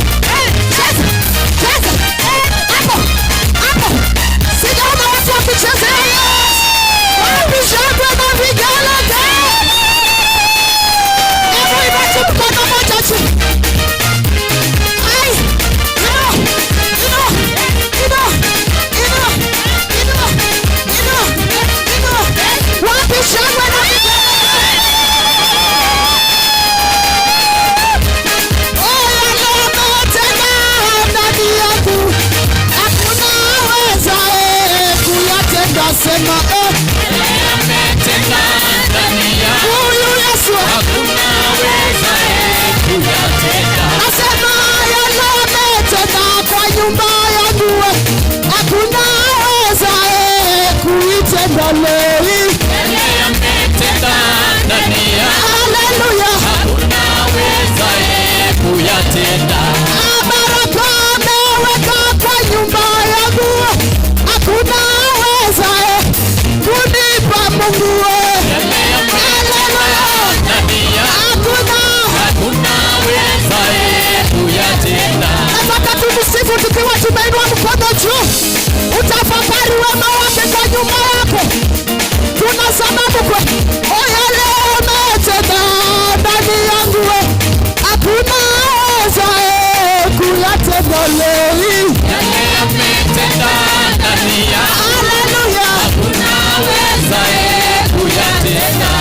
leo hii. Yale umetenda ndani yangu, Haleluya. hakuna awezaye kuyatenda.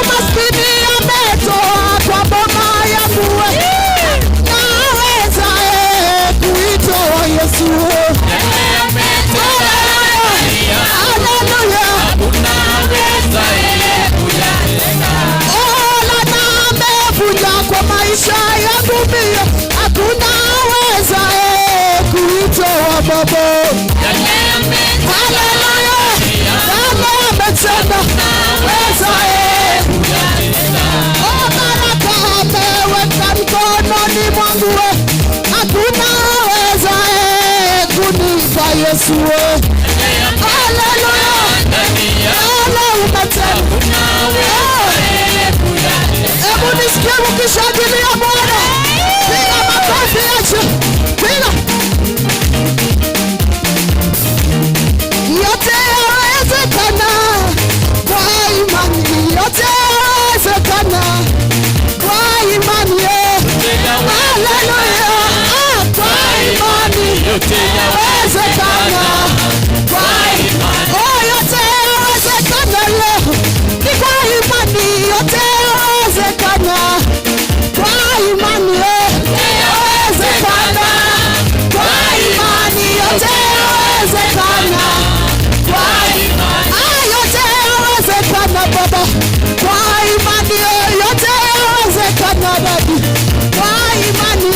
Maskini ametoa kwa boma yangu, naweza kuitoa Yesu. Yale umetenda ndani yangu, Haleluya. hakuna awezaye kuyatenda. Laana amevunja kwa maisha yangu mia, hakuna aweza kuitoa Baba. Yale umetenda Haleluya. Baba ametenda, weza kuyatenda. baraka ameweka mkononi mwangu, hakuna aweza kunipa Yesu. Haleluya. Baba umetenda. Hebu nisikie mkishangilia Bwana. Piga makofi acha. Piga. Yote yawezekana kwa imani. Yote yawezekana kwa imani. Haleluya. Kwa imani. Yote Yawezekana kwa imani. Yote yawezekana leo. Ni kwa imani. Yote yawezekana kwa imani. Yawezekana kwa imani. Yote yawezekana kwa imani. Yote yawezekana Baba. Kwa imani. Yote yawezekana Baba. Kwa imani.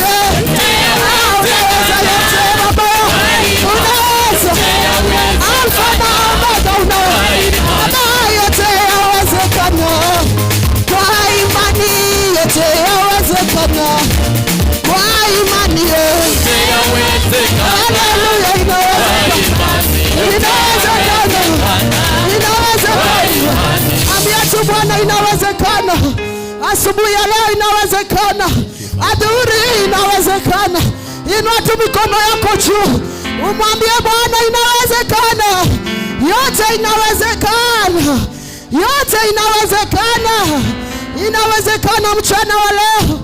Unaweza yote Baba. Unaweza. Alfa na Omega unaweza. Baba yote yawezekana. Kwa imani yote yawezekana. Kwa imani haleluya inawezekana. Inawezekana. Ambia tu Bwana inawezekana. Asubuhi ya leo inawezekana. Adhuhuri inawezekana. Inua tu mikono yako juu. Umwambie Bwana inawezekana. Yote inawezekana. Yote inawezekana. Inawezekana mchana wa leo.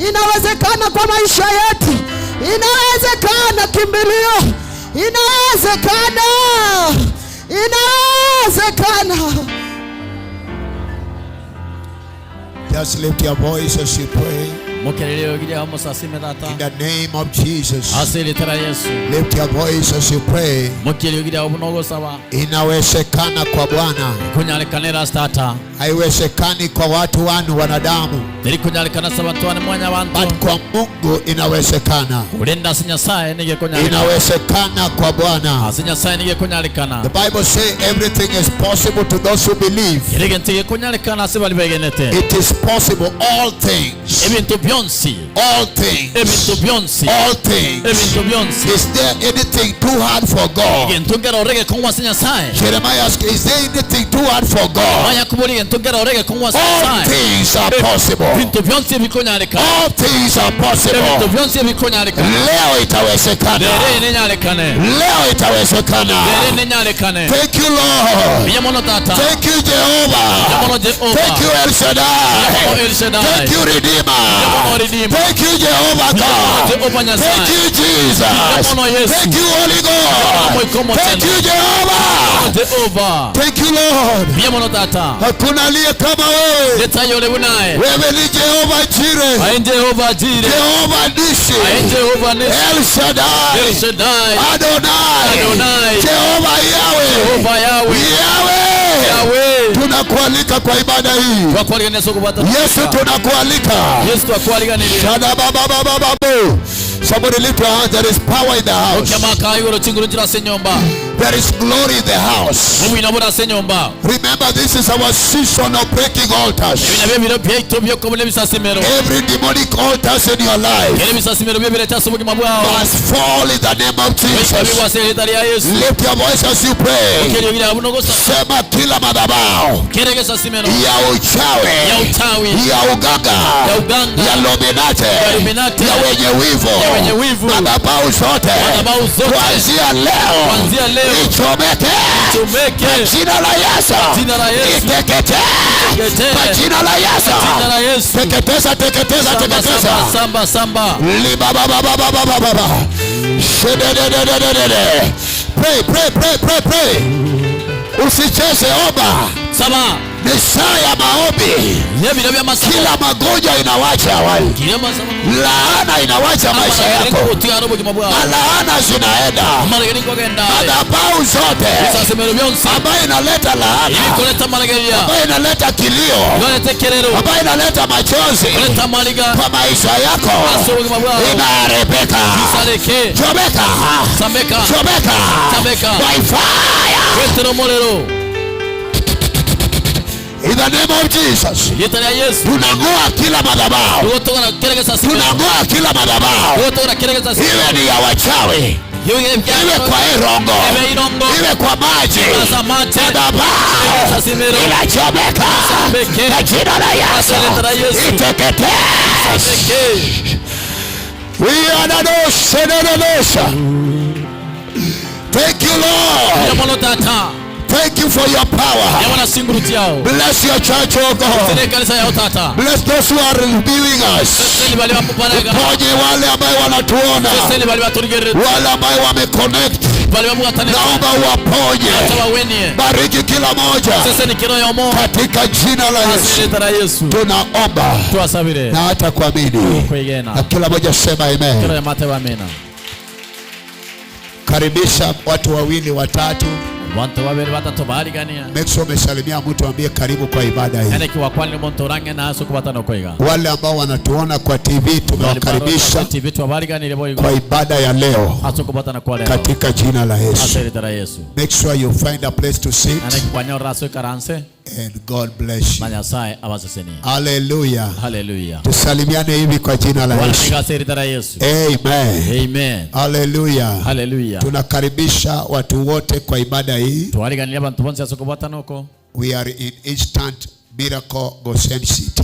Inawezekana kwa maisha yetu. Inawezekana kimbilio. Inawezekana. Inawezekana. Just lift your voice as you pray. In the name of Jesus. Lift your voice as you pray. Inawezekana kwa Bwana. Haiwezekani kwa watu wanu wanadamu. But kwa Mungu inawezekana. Inawezekana kwa Bwana. The Bible says everything is possible to those who believe. It is possible. All things. All things. All things. Is there anything too hard for God? Jeremiah asked, is there anything too hard for God? All things are possible. All things are possible. Leo itawezekana. Leo itawezekana. Thank you Lord. Thank you Jehovah. Thank you El Shaddai. Thank you Redeemer. Thank you Jehovah God. Thank you Jesus. Thank you Holy God. Thank you Jehovah. Thank you Lord. Hakuna aliye kama wewe. Wewe ni Jehovah Jireh. Jehovah Nishi. El Shaddai. Adonai. Jehovah Yahweh. Tunakualika kwa ibada hii. Yesu tunakualika. Somebody lift your hands. There is power in the house. There is glory in the house. Remember, this is our season of breaking altars. Every demonic altars in your life must fall in the name of Jesus. Lift your voice as you pray. Sema kila madhabahu ya uchawi, ya uganga, ya luminati, ya wenye wivu, madhabahu zote kuanzia leo ichomeke kwa jina la Yesu, iteketee kwa jina la Yesu. Teketeza, teketeza, teketeza. Samba. Liba baba baba baba baba. Pray. Usicheze, omba. Saba. Ni saa ya maombi. Kila magonjwa inawacha awali. Laana inawacha maisha yako. Laana zinaenda. Madhabahu zote ambayo inaleta laana, ambayo inaleta kilio, ambayo inaleta machozi kwa maisha yako, inaharibika. Chomeka by fire. In the name of Jesus. Tunang'oa kila madhabahu. Tunang'oa kila madhabahu. Iwe ni ya wachawi, iwe kwa irongo, iwe kwa maji. Madhabahu inachomeka kwa jina la Yesu. Iteketee. Thank you, Lord. Thank you for your power. Bless your church, oh God. Bless those who are viewing us. Uponye wale ambao wanatuona, wale ambao wameconnect. Naomba uwaponye. Bariki kila moja katika jina la Yesu. Tunaomba na hata kuamini. Na kila moja sema amen. Karibisha watu wawili watatu. Make sure umesalimia mtu, ambie karibu kwa ibada hii. Wale ambao wanatuona kwa TV tumewakaribisha kwa ibada ya leo katika jina la Yesu. Make sure you find a place to sit. And God bless you. Hallelujah. Tusalimiane hivi kwa jina la Yesu. Amen. Hallelujah. Tunakaribisha watu wote kwa ibada hii. We are in Instant Miracle Goshen City.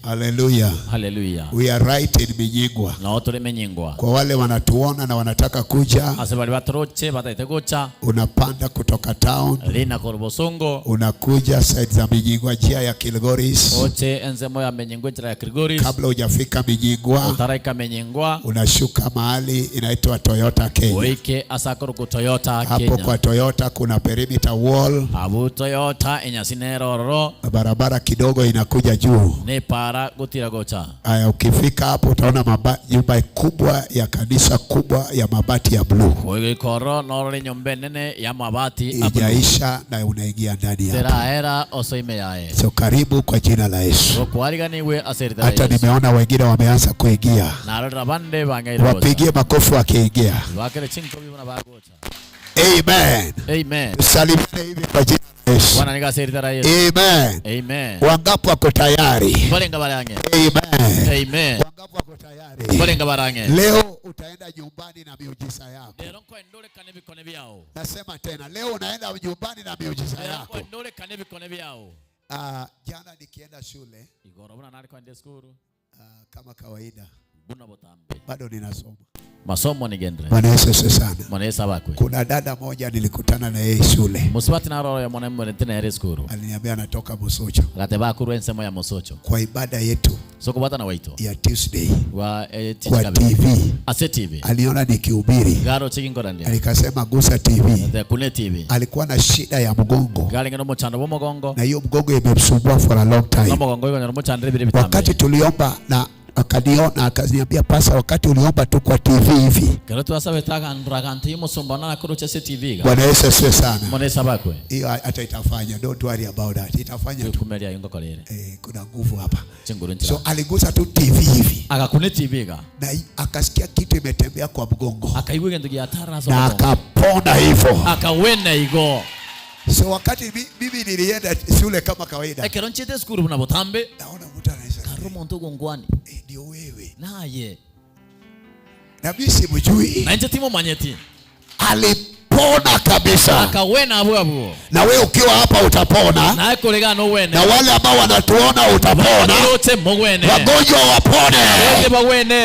Hallelujah. We are right in Minyingwa. Kwa wale wanatuona na wanataka kuja, unapanda kutoka town, unakuja side za Minyingwa, njia ya Kilgoris. Kabla hujafika Minyingwa, unashuka mahali inaitwa Toyota Kenya. Hapo kwa Toyota kuna perimeter wall. Barabara kidogo inakuja juu. Aya, ukifika hapo utaona nyumba kubwa ya kanisa kubwa ya mabati ya blue. Ijaisha na unaingia ndani hapo. So karibu kwa jina la Yesu. Hata nimeona wengine wameanza kuingia. Wapigie makofi wakiingia. Amen. Tusalimiane hivi kwa jina la Yesu. Amen. Wangapi wako tayari? Amen. Wangapi wako tayari? Leo utaenda nyumbani na miujiza yako. Nasema tena, leo unaenda nyumbani na miujiza yako. Jana nikienda shule, kama kawaida, bado ninasoma. Masomo ni gendre. Bwana Yesu sana. Bwana Yesu abakwe. Kuna dada moja nilikutana na yeye shule. Musibati na roho ya mwanamke tena yeye skuru. Aliniambia anatoka Musocho. Gateba kuru ensemo ya Musocho. Kwa ibada yetu. Soko bata na waito. Ya Tuesday. Wa kwa TV. Ase TV. Aliona nikihubiri. Garo chikingo ndia. Alikasema gusa TV. The Kune TV. Alikuwa na shida ya mgongo. Gari ngeno mochando bo mgongo. Na hiyo mgongo imemsumbua for a long time. Mgongo ngeno mochando bile bitambe. Wakati tuliomba na akaniona akaniambia, pasa wakati uliomba tu kwa TV hivi. Bwana Yesu asifiwe sana. Hiyo hata itafanya, don't worry about that. Itafanya tu. Kuna nguvu hapa. So aligusa tu TV hivi. Akakune TV ga. Na akasikia kitu imetembea kwa mgongo. Na akapona hivyo. Akawena igo. So wakati bibi nilienda shule kama kawaida. Ekeronchete skuru buna botambe. Naona mtu anaisha. Karumonto gongwani. Ndio wewe. Naye. Na mimi simjui. Na nje timo manyeti. akapona kabisa. Akawena abu. Na wewe ukiwa hapa utapona. Na kolega no wene. Na wale ambao wanatuona utapona. Wagonjwa wapone.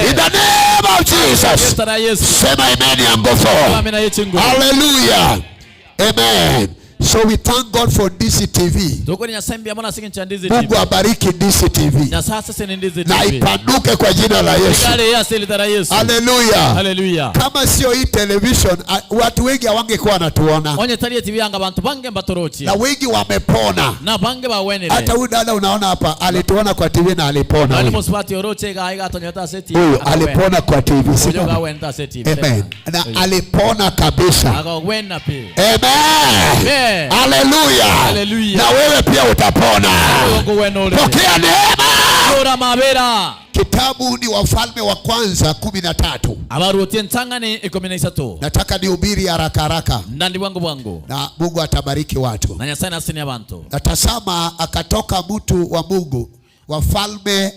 In the name of Jesus. Sema amen ya nguvu. Hallelujah. Amen. So we thank God for DCTV. Mungu abariki DCTV. Na ipanuke kwa jina la Yesu. Hallelujah. Hallelujah. Kama sio hii television, watu wengi hawangekuwa wanatuona. Na wengi wamepona. Hata huyu dada unaona hapa alituona kwa TV na alipona. Huyu alipona kwa TV. Amen. Na alipona kabisa. Amen. Hallelujah. Na wewe pia utapona. Pokea neema. Kitabu ni Wafalme wa Kwanza 13. Nataka nihubiri haraka haraka. Na Mungu atabariki watu. Natazama akatoka mtu wa Mungu. Wafalme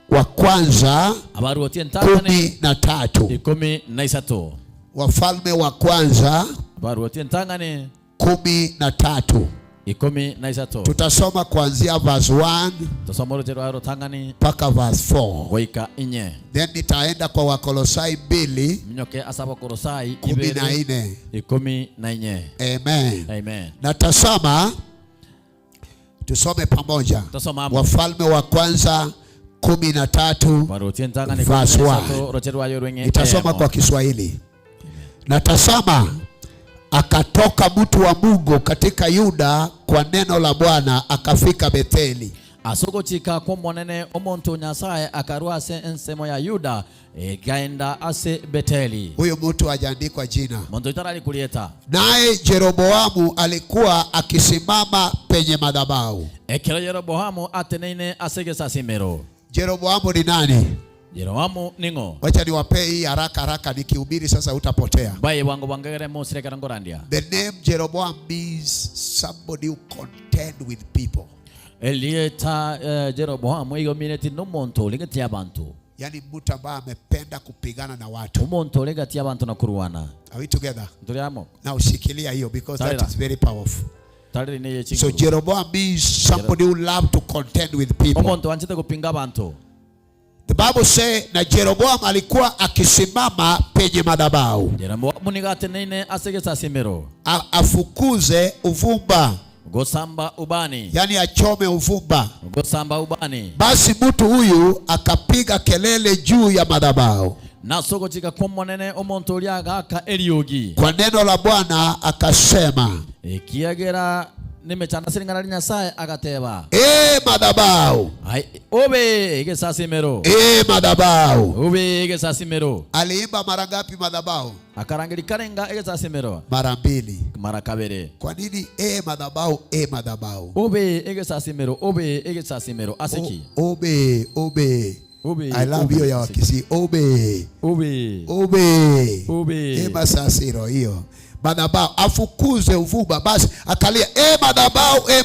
wa Kwanza 13. Wafalme wa Kwanza 13. Tutasoma kuanzia verse 1 mpaka verse 4. Then nitaenda kwa Wakolosai 2:14. Amen. Natasoma, tusome pamoja. Wafalme wa Kwanza 13 verse 1. Nitasoma kwa Kiswahili. Natasoma, akatoka mtu wa Mungu katika Yuda kwa neno la Bwana akafika Betheli. Asogochika kwa mwanene omonto nyasaye akaruase ensemo ya Yuda gaenda ase Betheli. Huyo mtu hajaandikwa jina. Monto itarali kulieta. Naye Jeroboamu alikuwa akisimama penye madhabahu. Ekero Jeroboamu ateneine asegesa simero. Jeroboamu ni nani? Jeroboamu ningo. Wacha niwape hii haraka haraka nikihubiri sasa utapotea. Baye wangu wangere mo sireka ngorandia. The name Jeroboam means somebody who contend with people. Elieta Jeroboamu hiyo mineti no monto ligati abantu. Yani mtu ambaye amependa kupigana na watu. Monto ligati abantu na kuruana. Are we together? Tuliamo. Now shikilia hiyo because that is very powerful. So So Jeroboam means somebody who love to contend with people. Monto anchite kupinga abantu. The Bible say na Jeroboam alikuwa akisimama penye madhabahu. Jeroboamu nigateneine asegesa simero. Afukuze uvumba. Gosamba ubani. Yani achome uvumba. Gosamba ubani. Basi mtu huyu akapiga kelele juu ya madhabahu. Na soko chika kwa mwanene omonto liaga aka eriogi. Kwa neno la Bwana akasema. Kiagera nimechana siringana nyasaye agateba. Madhabahu. Obe egesa simero. Madhabahu. Obe egesa simero. Aliimba mara ngapi madhabahu? Akarangeli karenga egesa simero. Mara 2. Mara kabere. Kwa nini madhabahu madhabahu? Obe egesa simero. Obe egesa simero. Asiki. Obe. I love you ya Wakisi. Obe. Masasiro hiyo. Madhabahu afukuze uvumba. Basi akalia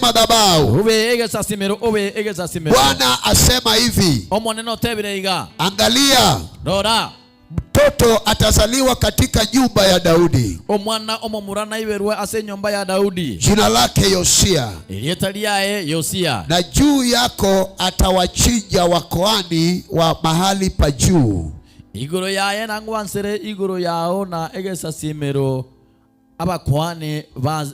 madhabahu. Obe egesa simero. Obe egesa simero. Bwana asema hivi. Omoneno tebire iga. Angalia. Dora. Mtoto atazaliwa katika nyumba ya Daudi. Omwana omomurana iberwe ase nyumba ya Daudi. Jina lake Yosia. Elietaliae Yosia. Na juu yako atawachinja wakoani wa mahali pa juu. Igoro yae nangwansere igoro yao na egesa simero. Abakoani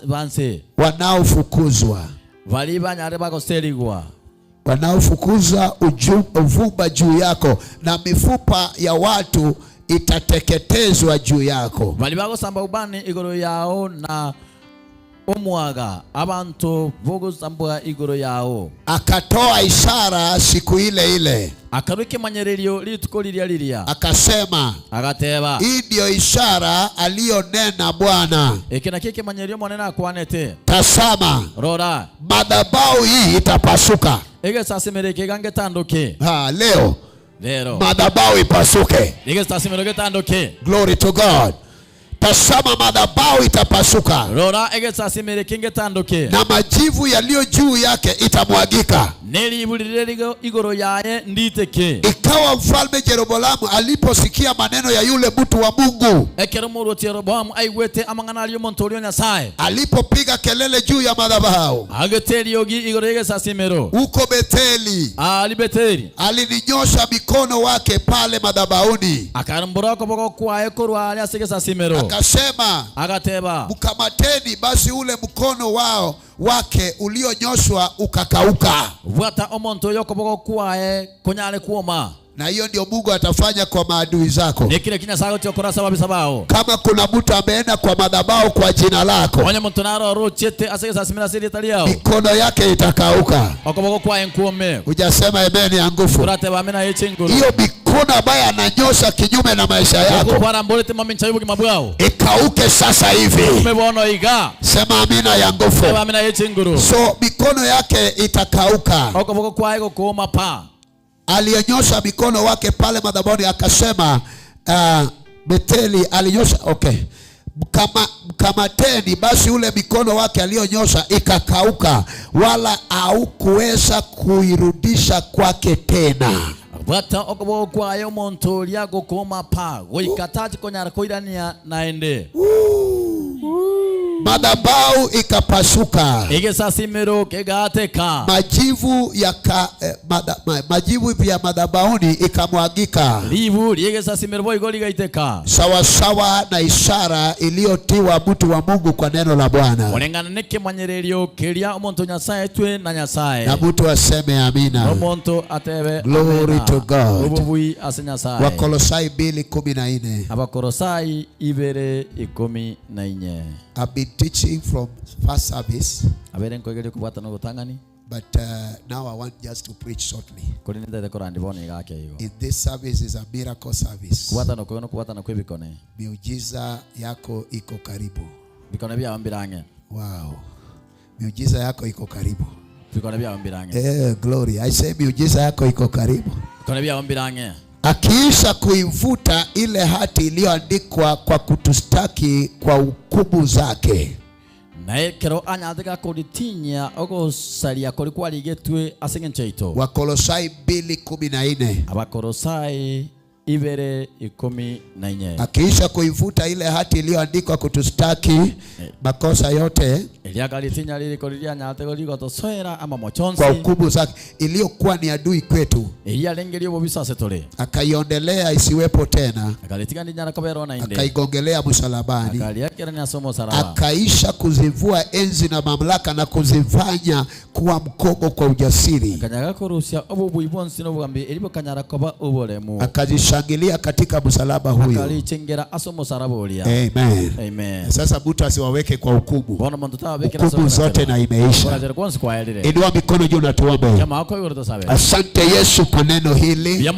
banse. Wanaofukuzwa. Valiba nyare bako serigwa. Wanaofukuza uvumba juu yako na mifupa ya watu itateketezwa juu yako. Valibago samba ubani igoro yao na omwaga abantu vogo samba igoro yao. Akatoa ishara siku ile. Akaruke manyererio litukolilialilia. Akasema. Agateba. Hii ndio ishara aliyonena Bwana. Ekina kike manyererio mwanena kwanete. Tasama. Rora. Madhabahu hii itapasuka. Ege sasemereke gange tandoke. Leo. Madhabahu ipasuke. Ege sasemereke tandoke. Glory to God. Tasama madhabahu itapasuka. Rora ege sasemereke ngetandoke. Na majivu yaliyo juu yake itamwagika. Neli ibulireligo igoro yae nditeke. Ikawa mfalme Jeroboamu aliposikia maneno ya yule mtu wa Mungu, alipopiga kelele juu ya madhabahu huko Betheli, alininyosha mikono wake pale madhabahuni, akasema, mkamateni basi ule mkono wake ulionyoshwa ukakauka. Na hiyo ndio Mungu atafanya kwa maadui zako. Kama kuna mtu ameenda kwa madhabahu kwa jina lako, mikono yake itakauka. Hujasema amen ya nguvu. Hiyo mikono ambayo ananyosha kinyume na maisha yako ikauke sasa hivi. Sema amina ya nguvu. So mikono yake itakauka. Alionyosha mikono wake pale madhabahuni, akasema, Betheli alinyosha, mkamateni basi ule mikono wake alionyosha ikakauka, wala haukuweza kuirudisha kwake tena. Madhabahu ikapasuka, majivu ya madhabahuni ikamwagika, sawa sawa na ishara iliyotiwa mtu wa Mungu kwa neno la Bwana. Na mtu aseme amina. Glory to God. Wakolosai 2:14. I've been teaching from first service, but now I want just to preach shortly. In this service is a miracle service. Miujiza yako iko karibu. Wow. Miujiza yako iko karibu. Glory. I say miujiza yako iko karibu. Akiisha kuivuta ile hati iliyoandikwa kwa kutustaki kwa hukumu zake. Wakolosai 2:14. Akiisha kuivuta ile hati iliyoandikwa kutustaki makosa yote kwa hukumu zake, iliyokuwa ni adui kwetu, akaiondolea isiwepo tena, akaigongelea msalabani, akaisha kuzivua enzi na mamlaka na kuzifanya kuwa mkogo kwa ujasiri, akazishangilia katika msalaba huyo. Amen. Amen. Sasa mtu asiwaweke kwa hukumu. Hukumu zote na imeisha. Inua mikono juu na tuombe. Asante Yesu kwa neno hili.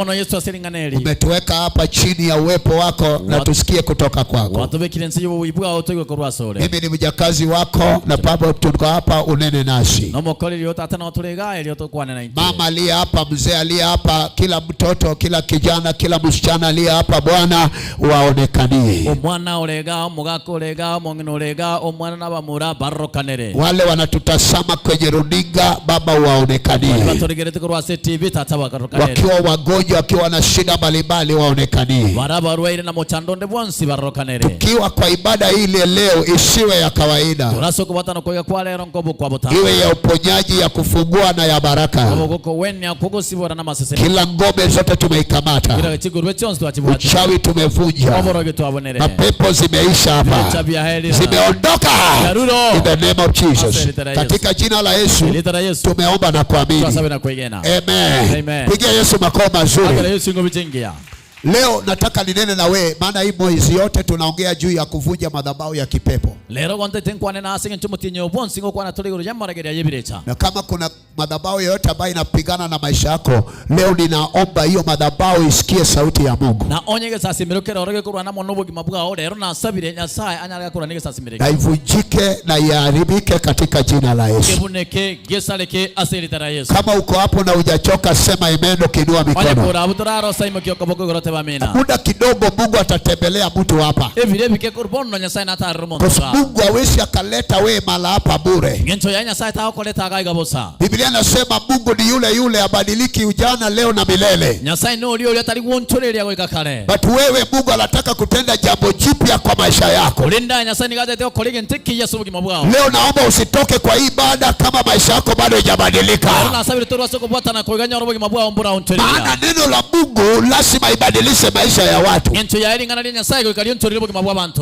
Umetuweka hapa chini ya uwepo wako na tusikie kutoka kwako. Mimi ni mjakazi wako na Baba, tuko hapa unene nasi. Mama aliye hapa, mzee aliye hapa, kila mtoto, kila kijana, kila msichana aliye hapa, Bwana waonekanie. Wale wanatutazama kwenye runinga, Baba waonekanie. Wakiwa wagonjwa, wakiwa na shida mbalimbali, waonekanie. Tukiwa kwa ibada hii leo isiwe ya kawaida, iwe ya uponyaji, ya kufungua na ya baraka. Kila ngome zote tumeikamata, uchawi tumevunja, mapepo zimeisha hapa, zimeondoka in the name of Jesus. Katika jina la Yesu tumeomba na kuamini. Amen. Pigia Yesu makofi mazuri. Leo nataka ninene na wewe, maana hii mwezi yote tunaongea juu ya kuvunja madhabahu ya kipepo. Na kama kuna madhabahu yoyote ambayo inapigana na maisha yako, leo ninaomba hiyo madhabahu isikie sauti ya Mungu. Na ivunjike na iharibike katika jina la Yesu. Kama uko hapo na hujachoka, sema amen ukiinua mikono. Muda kidogo Mungu atatembelea mtu hapa. Mungu hawezi akaleta wewe mala hapa bure. Biblia anasema Mungu ni yule yule, abadiliki, ujana leo na milele. But wewe Mungu anataka kutenda jambo jipya kwa maisha yako. Leo naomba usitoke kwa hii ibada kama maisha yako bado hajabadilika. Maana neno la Mungu lazima ibadilishe maisha ya watu.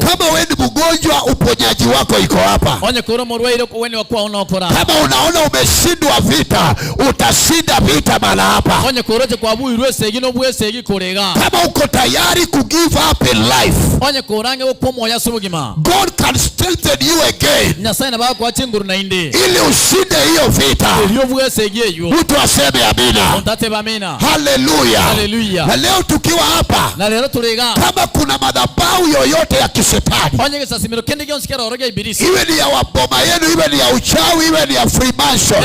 Kama wewe ni mgonjwa, uponyaji wako iko hapa. Kama unaona umeshindwa vita, utashinda vita mara hapa. Kama uko tayari ku give up in life, God can strengthen you again, ili ushinde hiyo vita. Mtu aseme amina. Hallelujah. Na leo tukiwa hapa, kama kuna madhabahu yoyote ya kishetani, iwe ni ya waboma yenu, iwe ni ya uchawi, iwe ni ya Freemason,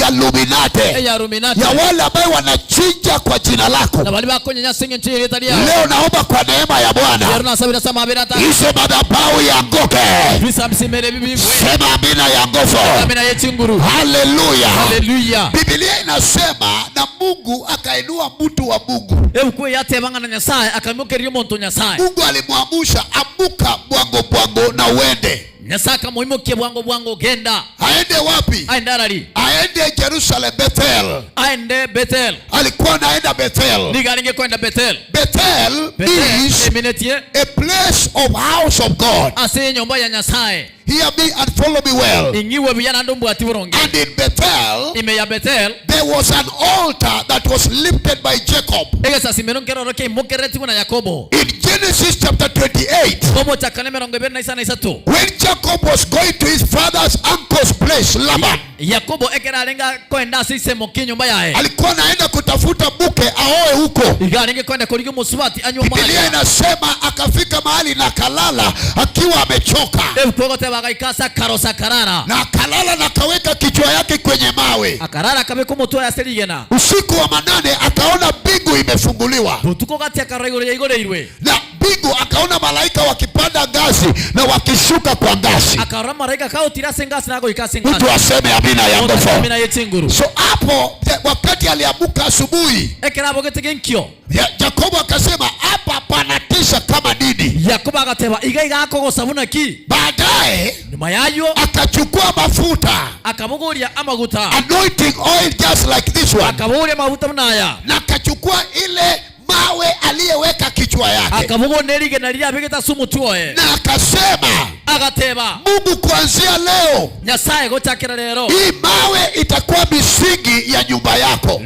ya Illuminati, ya wale ambao wanachinja kwa jina lako, leo naomba kwa neema ya Bwana hizo madhabahu yanguke. Sema amina ya nguvu. Hallelujah. Biblia inasema na Mungu akainua mtu wa Mungu. Mungu alimwamusha, amuka bwango na uende. Aende wapi? Aende Jerusalem, Bethel. Alikuwa anaenda Bethel. Bethel is a place of house of God. Hear me and follow me well. And in Bethel, there was an altar that was lifted by Jacob. In Genesis chapter 28, when Jacob was going to his father's uncle's place, Laban, alikuwa anaenda kutafuta mke aoe huko. Biblia inasema akafika mahali na kalala akiwa amechoka, na akalala na kaweka kichwa yake kwenye mawe. Usiku wa manane akaona mbingu imefunguliwa, na mbingu akaona malaika wakipanda ngazi na wakishuka kwa ngazi. Mtu aseme amina ya nguvu. So hapo wakati aliamuka asubuhi, Jakobo akasema hapa panatisha kama nini. Baadaye akachukua mafuta, anointing oil just like this one, na akachukua ile mawe aliyeweka kichwa yake, na akasema Mungu, kuanzia leo hii mawe itakuwa misingi ya nyumba yako,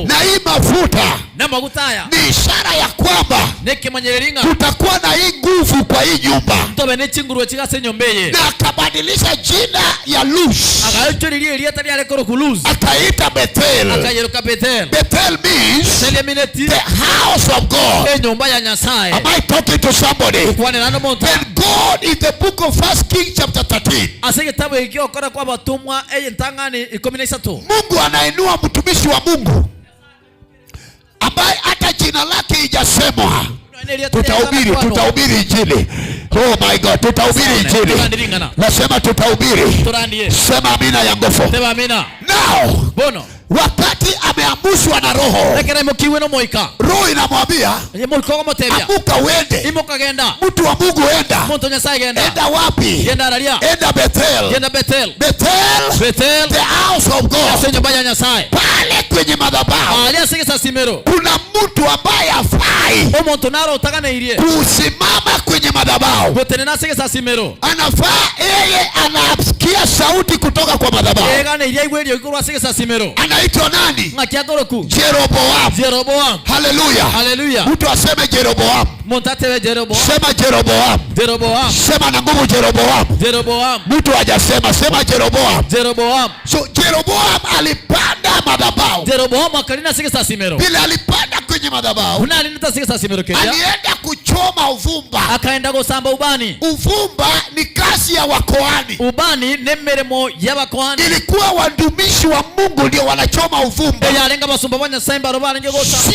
na hii mafuta ni ishara ya kwamba tutakuwa na hii nguvu kwa hii nyumba. Na akabadilisha jina ya Luz, akaita Bethel. Bethel means the house of God. Am I talking to somebody? Then God in the book of 1 Kings chapter 13, Mungu anainua mtumishi wa Mungu ambaye hata jina lake haijasemwa. Tutahubiri injili. Oh my God, tutahubiri injili. Nasema tutahubiri. Sema amina ya nguvu. Now, wakati ameamshwa na roho, roho inamwambia amuka uende. Mtu wa Mungu enda wapi? Enda Bethel. The house of God. Pale kwenye madhabahu kuna mtu ambaye hafai kusimama kwenye madhabahu. Anafaa yeye anasikia sauti kutoka kwa madhabahu. Anaitwa nani? Jeroboam. Hallelujah. Mtu aseme Jeroboam. Sema Jeroboam. Sema na nguvu Jeroboam. Mtu hajasema, sema Jeroboam. So Jeroboam alipanda madhabahu. Bila alipanda kwenye madhabahu, alienda kuchoma uvumba. Uvumba ni kazi ya wakohani. Ilikuwa wadumishi wa Mungu ndio wanachoma uvumba,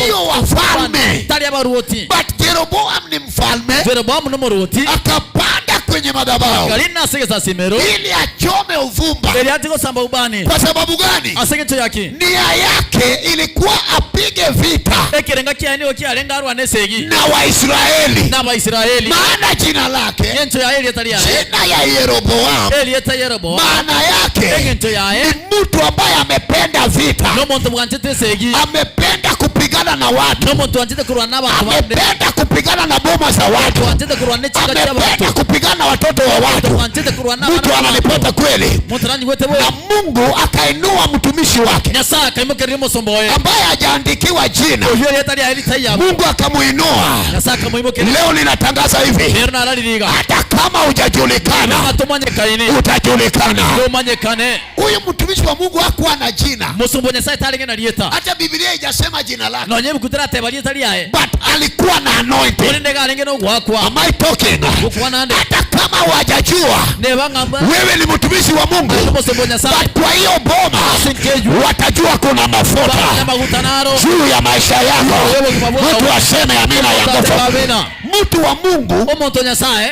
sio wafalme. But Jeroboam ni mfalme, akapanda kwenye madhabahu ili achome uvumba. Kwa sababu gani? Nia yake ilikuwa apige vita na Waisraeli. Maana jina lake, jina ya Yeroboam, maana yake ni mtu ambaye amependa vita, amependa kupigana na watu, amependa kupigana na boma za watu, amependa kupigana na watoto wa watu. Mtu ananipata kweli? Na Mungu akainua mtumishi wake ambaye hajaandikiwa jina. Mungu akamuinua. Leo ninatangaza hivi, hata kama hujajulikana utajulikana. Huyu mtumishi wa Mungu hakuwa na jina. Hata Biblia haijasema jina lake. But alikuwa na anointing. Am I talking? Hata kama hawajajua wewe ni mtumishi wa Mungu, but kwa hiyo boma watajua kuna mafuta juu ya maisha yako. Mtu aseme amina ya nguvu. Mtu wa Mungu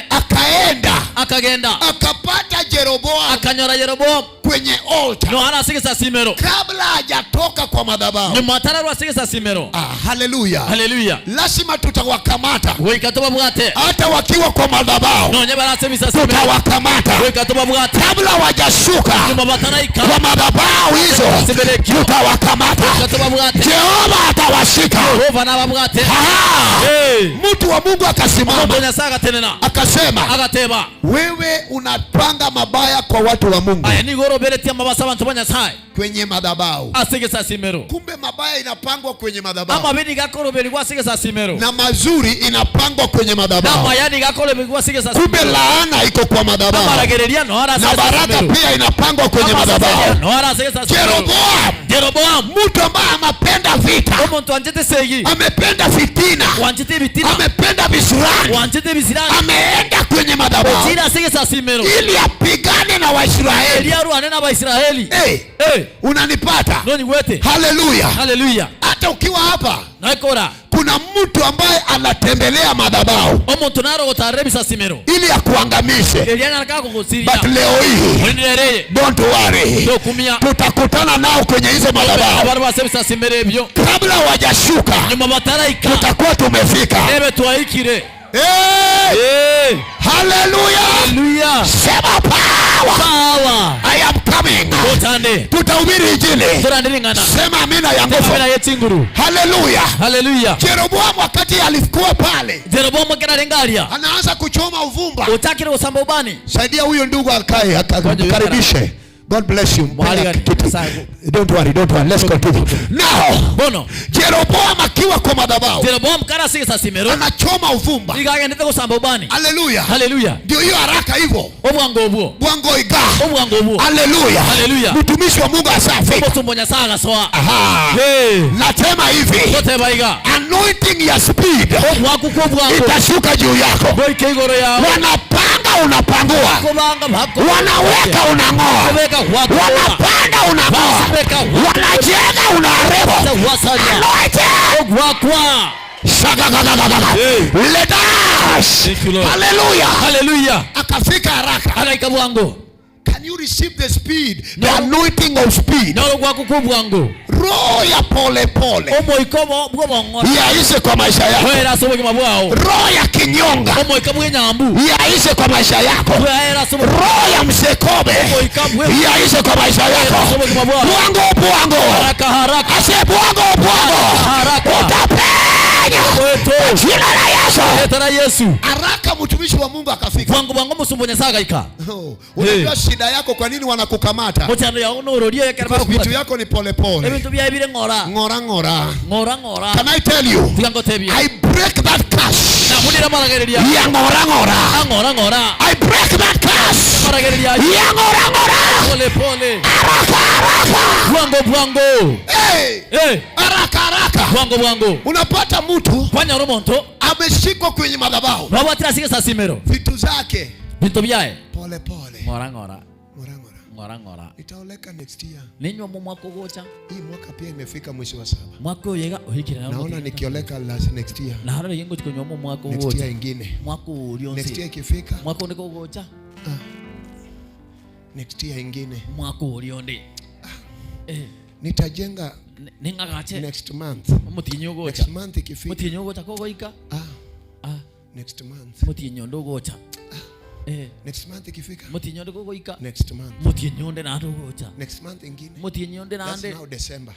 akaenda akapata Jeroboam kwenye altar kabla hajatoka kwa madhabahu. Haleluya. Lazima tutawakamata hata wakiwa kwa madhabahu, tutawakamata kabla hawajashuka kwa madhabahu hizo, tutawakamata. Jehova atawashika. Mtu wa Mungu akasimama akasema, wewe unapanga mabaya kwa watu wa Mungu kwenye madhabahu. Kumbe mabaya inapangwa kwenye madhabahu na mazuri inapangwa kwenye madhabahu. Kumbe laana iko kwa madhabahu na baraka pia inapangwa kwenye madhabahu. Jeroboam, mtu ambaye amependa vita, amependa fitina, amependa visirani, ameenda kwenye madhabahu ili apigane na Waisraeli. Unanipata? Haleluya. Hata ukiwa hapa kuna mtu ambaye anatembelea madhabahu ili akuangamishe. But leo hii, don't worry, tutakutana nao kwenye hizo madhabahu. Kabla hawajashuka tutakuwa tumefika. Hallelujah. Sema power. I am coming. Tutahubiri injili. Sema amina ya nguvu. Hallelujah. Jeroboam wakati alikuwa pale, anaanza kuchoma uvumba. Saidia huyo ndugu akae akaribishe. God bless you. Don't worry. Let's continue. Now, Jeroboam akiwa kwa madhabahu, anachoma uvumba. Hallelujah. Ndio hiyo haraka hivyo. Bwango iga. Hallelujah. Mtumishi wa Mungu asafi. Nasema hivi, anointing ya speed itashuka juu yako. Wanapanga unapangua, wanaweka unang'oa, wanapanda unang'oa, wanajenga unaharibu. Hallelujah. Akafika haraka. Can you receive the speed? The anointing of speed. Roho ya pole yaishe kwa maisha yako. Roho ya kinyonga yaishe kwa maisha yako. Roho ya msekobe yaishe kwa maisha yako. Bwango. Ase bwango. Utapenya. Jina la Yesu. Haraka mtumishi wa Mungu akafika. Unajua shida yako kwa nini wanakukamata? Vitu yako ni pole. Ngora. Can I tell you? I break that curse. Ya ngora. I break that curse. Ya ngora. Pole. Haraka. Bwango. Unapata mtu ameshikwa kwenye madhabahu. Vitu zake pole. ngora. Nitaoleka next year. Ninyo mu mwaka gocha. Hii mwaka pia imefika mwezi wa 7. Mwaka yega uhikira na. Naona nikioleka next year. Na haro yengo chikonyo mu mwaka gocha. Next year ingine. Mwaka ulionse. Next year ikifika. Mwaka ndiko gocha. Next year ingine. Mwaka ulionde. Nitajenga ningagache next month. Mutinyo gocha. Next month ikifika. Mutinyo gocha kogoika. Next month. Mutinyo ndo gocha. Next month ikifika. Mutinyo ndo goika. Next month. Mutinyo ndo na ndo gocha. Next month ingine. Mutinyo ndo na ande. That's now December.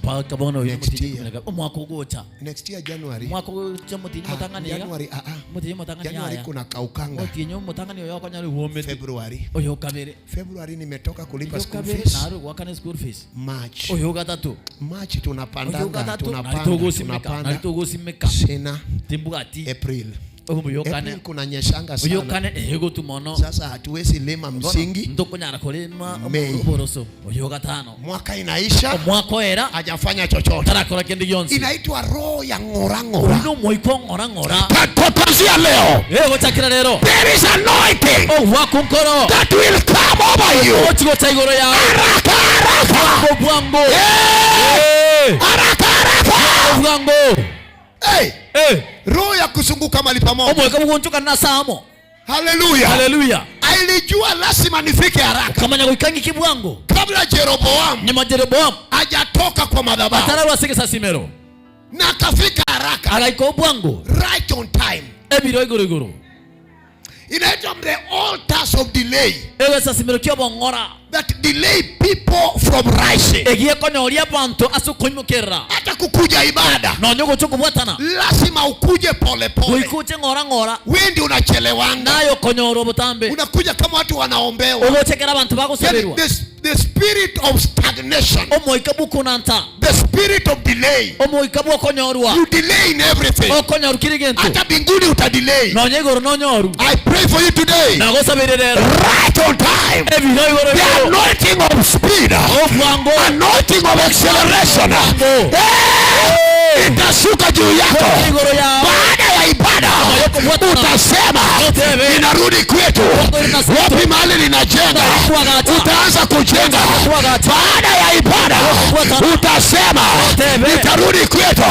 Pa kabono yo mutinyo. Mwaka gocha. Next year January. Mwaka gocha mutinyo mutangania. January mutinyo mutangania. January kuna kaukanga. Mutinyo mutangania yo kanyari huombe. February. Oyo kabere. February nimetoka kulipa school fees. Na ro wakane school fees. March. Oyo gatatu. March tunapanda. Tunapanda. Sina. Timbugati. April. April kuna nyeshanga sana. Uyokane ego tumono. Sasa hatuwezi lima msingi. Ndoko nyara kolema boroso. Uyoga tano. Mwaka inaisha. Mwaka era hajafanya chochote. Tarakora kendi yonsi. Inaitwa roho ya ngorangora. Uno moiko ngorangora. Kuanzia leo. Ego chakira lero. There is anointing. Wakunkoro. That will come over you. Ochigo chaigoro ya. Haraka. Bwango. Haraka. Bwango. Roho ya kusunguka mali pamoja. Omwe kama kunchuka na samo. Hallelujah. Alijua lazima nifike haraka. Kama nyagoikangi kibwango. Kabla Jeroboam. Nyama Jeroboam hajatoka kwa madhabahu. Atarawa sike sasimero. Na akafika haraka. Agaiko bwango. Right on time. Ebiro igoro. Inaitwa the altars of delay. Ewe sasimero kyo bongora. That delay people from rising. Egie konyoria bantu asukuimukira. Hata kukuja ibada. No nyoko chukubwatana. Lazima ukuje pole pole. Uikuje ngora. Wewe ndio unachelewanga. Nayo konyoro butambe. Unakuja kama watu wanaombewa. Ugochekera abantu baguseberwa. The spirit of stagnation. Omoikabu kunanta. The spirit of delay. Omoikabu konyorwa. You delay in everything. Okonyoru kirigento. Hata binguni utadelay. No nyegoro no nyoru. I pray for you today. Na gosaberero. Right on time. Ebiro igoro. The anointing of speed. Anointing of acceleration. Itashuka juu yako. Baada ya ibada utasema ninarudi kwetu. Wapi mahali ninajenga? Utaanza kujenga. Baada ya ibada utasema nitarudi kwetu.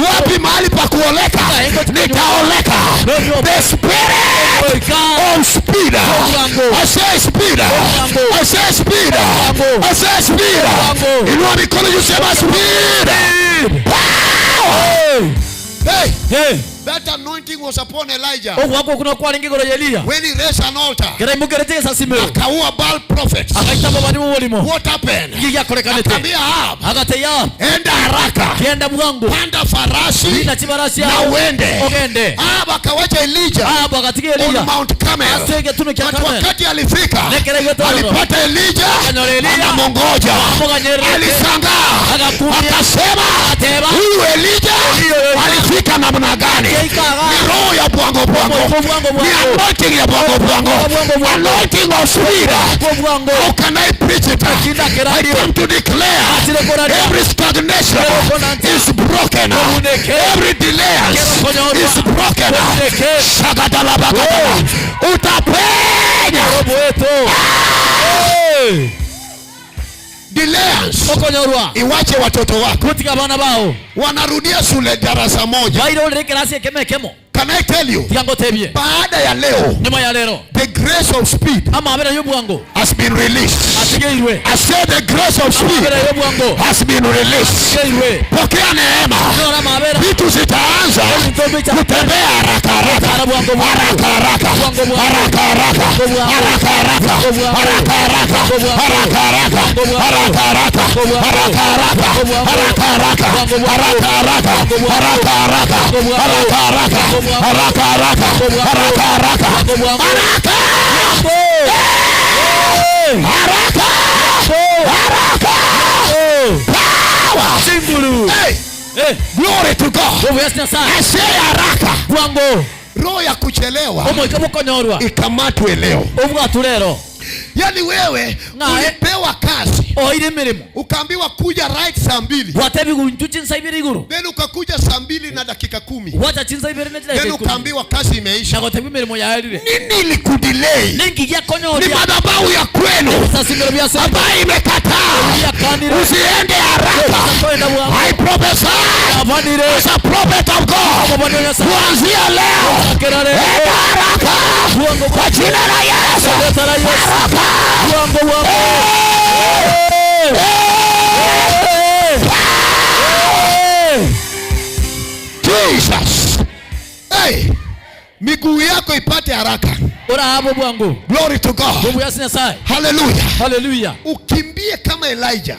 Wapi mahali pa kuoleka? Nitaoleka. The spirit of speed. I say speed. I say speed. I say speed. Inua mikono juu, sema speed. Hey. That anointing was upon Elijah. When he raised an altar. Akaua Baal prophets. What happened? Akaambia Ahab, enda haraka. Panda farasi na uende. Ahab akawacha Elijah on Mount Carmel. Wakati alifika alipata Elijah anamongoja. Alishangaa akasema, huyu Elijah alifika namna gani? Ni roho ya bwango. Ni anointing ya bwango. Anointing of speed. How can I preach it? I come to declare every stagnation is broken. Every delay is broken. Shagatalabakata. Utapenya. Delays. Iwache watoto wako wanarudia shule darasa moja. Can I tell you? Baada ya leo, the grace of speed has been released. I said the grace of speed has been released. Pokea neema. Vitu zitaanza kutembea haraka. Glory to God. I say haraka. Roho ya kuchelewa ikamatwe leo. Yani wewe ulipewa kazi. Ukaambiwa kuja right saa 2. Then ukakuja saa 2 na dakika 10. Then ukaambiwa kazi imeisha. Nini ilikudelay? Ni madhabahu ya kwenu ambayo imekataa usiende haraka. I prophesy as a prophet of God, kuanzia leo enda haraka kwa jina la Yesu. Jesus. Hey, miguu yako ipate haraka. Glory to God. Hallelujah. Hallelujah. Ukimbie kama Elijah.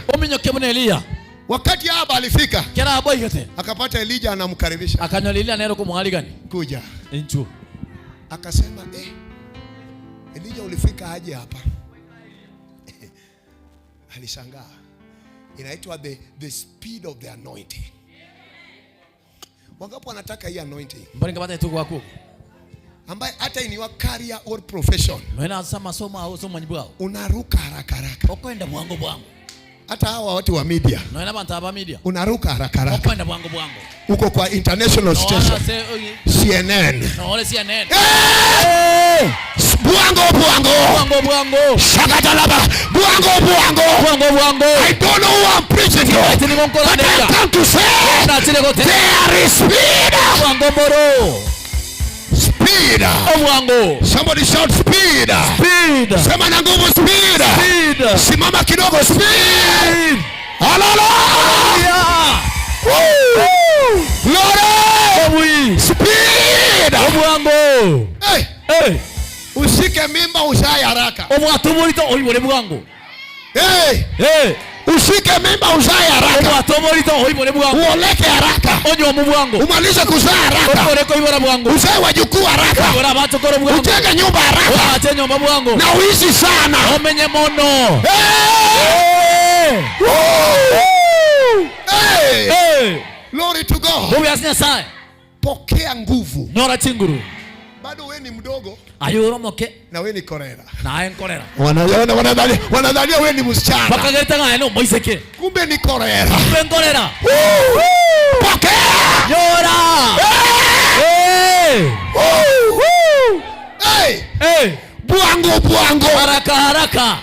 Wakati Ahab alifika, akapata Elijah anamkaribisha. Kuja. Akasema, Elijah ulifika aje hapa? Alishangaa. Inaitwa the speed of the anointing. Wangapi wanataka hii anointing? Ambaye hata in your career or profession unaruka haraka haraka. Hata hawa watu wa media unaruka haraka haraka. Uko kwa international station CNN. Buango. Shakatalaba. Buango. I don't know who I'm preaching to, but I come to say there is speed. Speed. Somebody shout speed. Sema na nguvu speed. Simama kidogo speed. Hallelujah. Glory. Speed. Hey. Usike mimba uzae haraka. Hey. Usike mimba uzae haraka. Uoleke haraka. Umalize kuzaa haraka. Uzae wajukuu haraka. Utenge nyumba haraka. Na uishi sana. Hey. Glory to God. Pokea nguvu. Bado wewe ni mdogo. Na wewe ni korera. Wanadhania wewe ni msichana. Kumbe ni korera. Pokea. Hey. Buango. Haraka.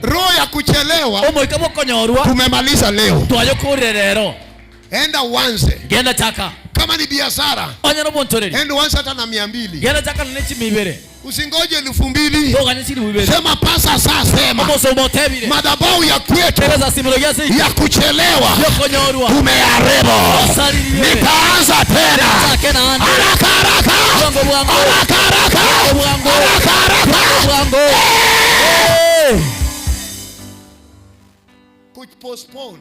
Roho ya kuchelewa. Tumemaliza leo. Enda uanze. Kama ni biashara, enda uanze hata na 200. Usingoje 2000. Sema pasa saa sema. Madhabahu ya kwetu ya kuchelewa tumeharibu. Nitaanza tena. Haraka. Postpone.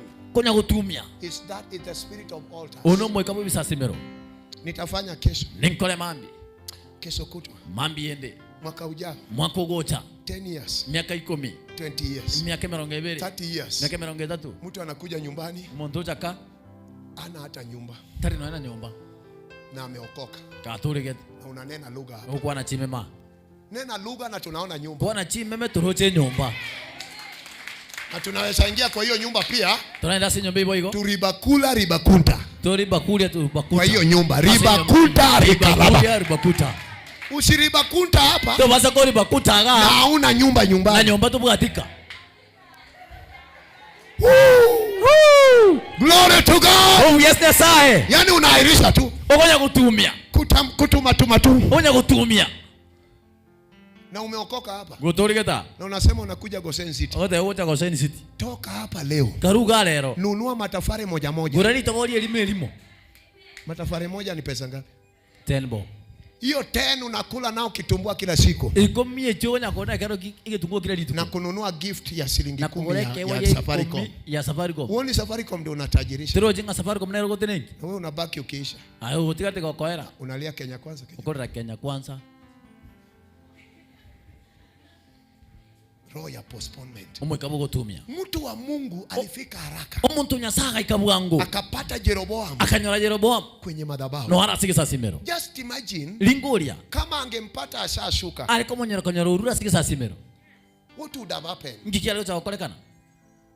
Is that is the spirit of altars. Nitafanya kesho. Kesho kutwa. Mwaka ujao. 10 years. 20 years. 30 years. Mtu anakuja nyumbani. Ana hata nyumba. Na ameokoka. Na unanena lugha hapa. Nena lugha na tunaona nyumba. Na tunaweza ingia kwa hiyo nyumba pia. Turibakula ribakunta. Kwa hiyo nyumba ribakunta rikalaba. Usiribakunta hapa. Na hauna nyumba nyumbani. Glory to God. Yani unairisha tu. Kutuma tu. Na umeokoka hapa. Na unasema unakuja Goshen City. Toka hapa leo. Nunua matafari moja. Matafari moja ni pesa ngapi? 10 bob. Hiyo 10 unakula nao kitumbua kila siku. Na kununua gift ya shilingi 10 ya Safaricom. Uone Safaricom ndio unatajirisha. Wewe unabaki ukiisha. Unalia Kenya kwanza. roho ya postponement. Omweka bugotumia. Mtu wa Mungu alifika haraka. Omuntu nyasaga ikabwangu. Akapata Jeroboam. Akanyora Jeroboam kwenye madhabahu. No arasigisa simero. Just imagine. Lingoria. Kama angempata ashashuka. Aliko monyora konyora urura sigisa simero. What would have happened? Ngikialo cha kukolekana.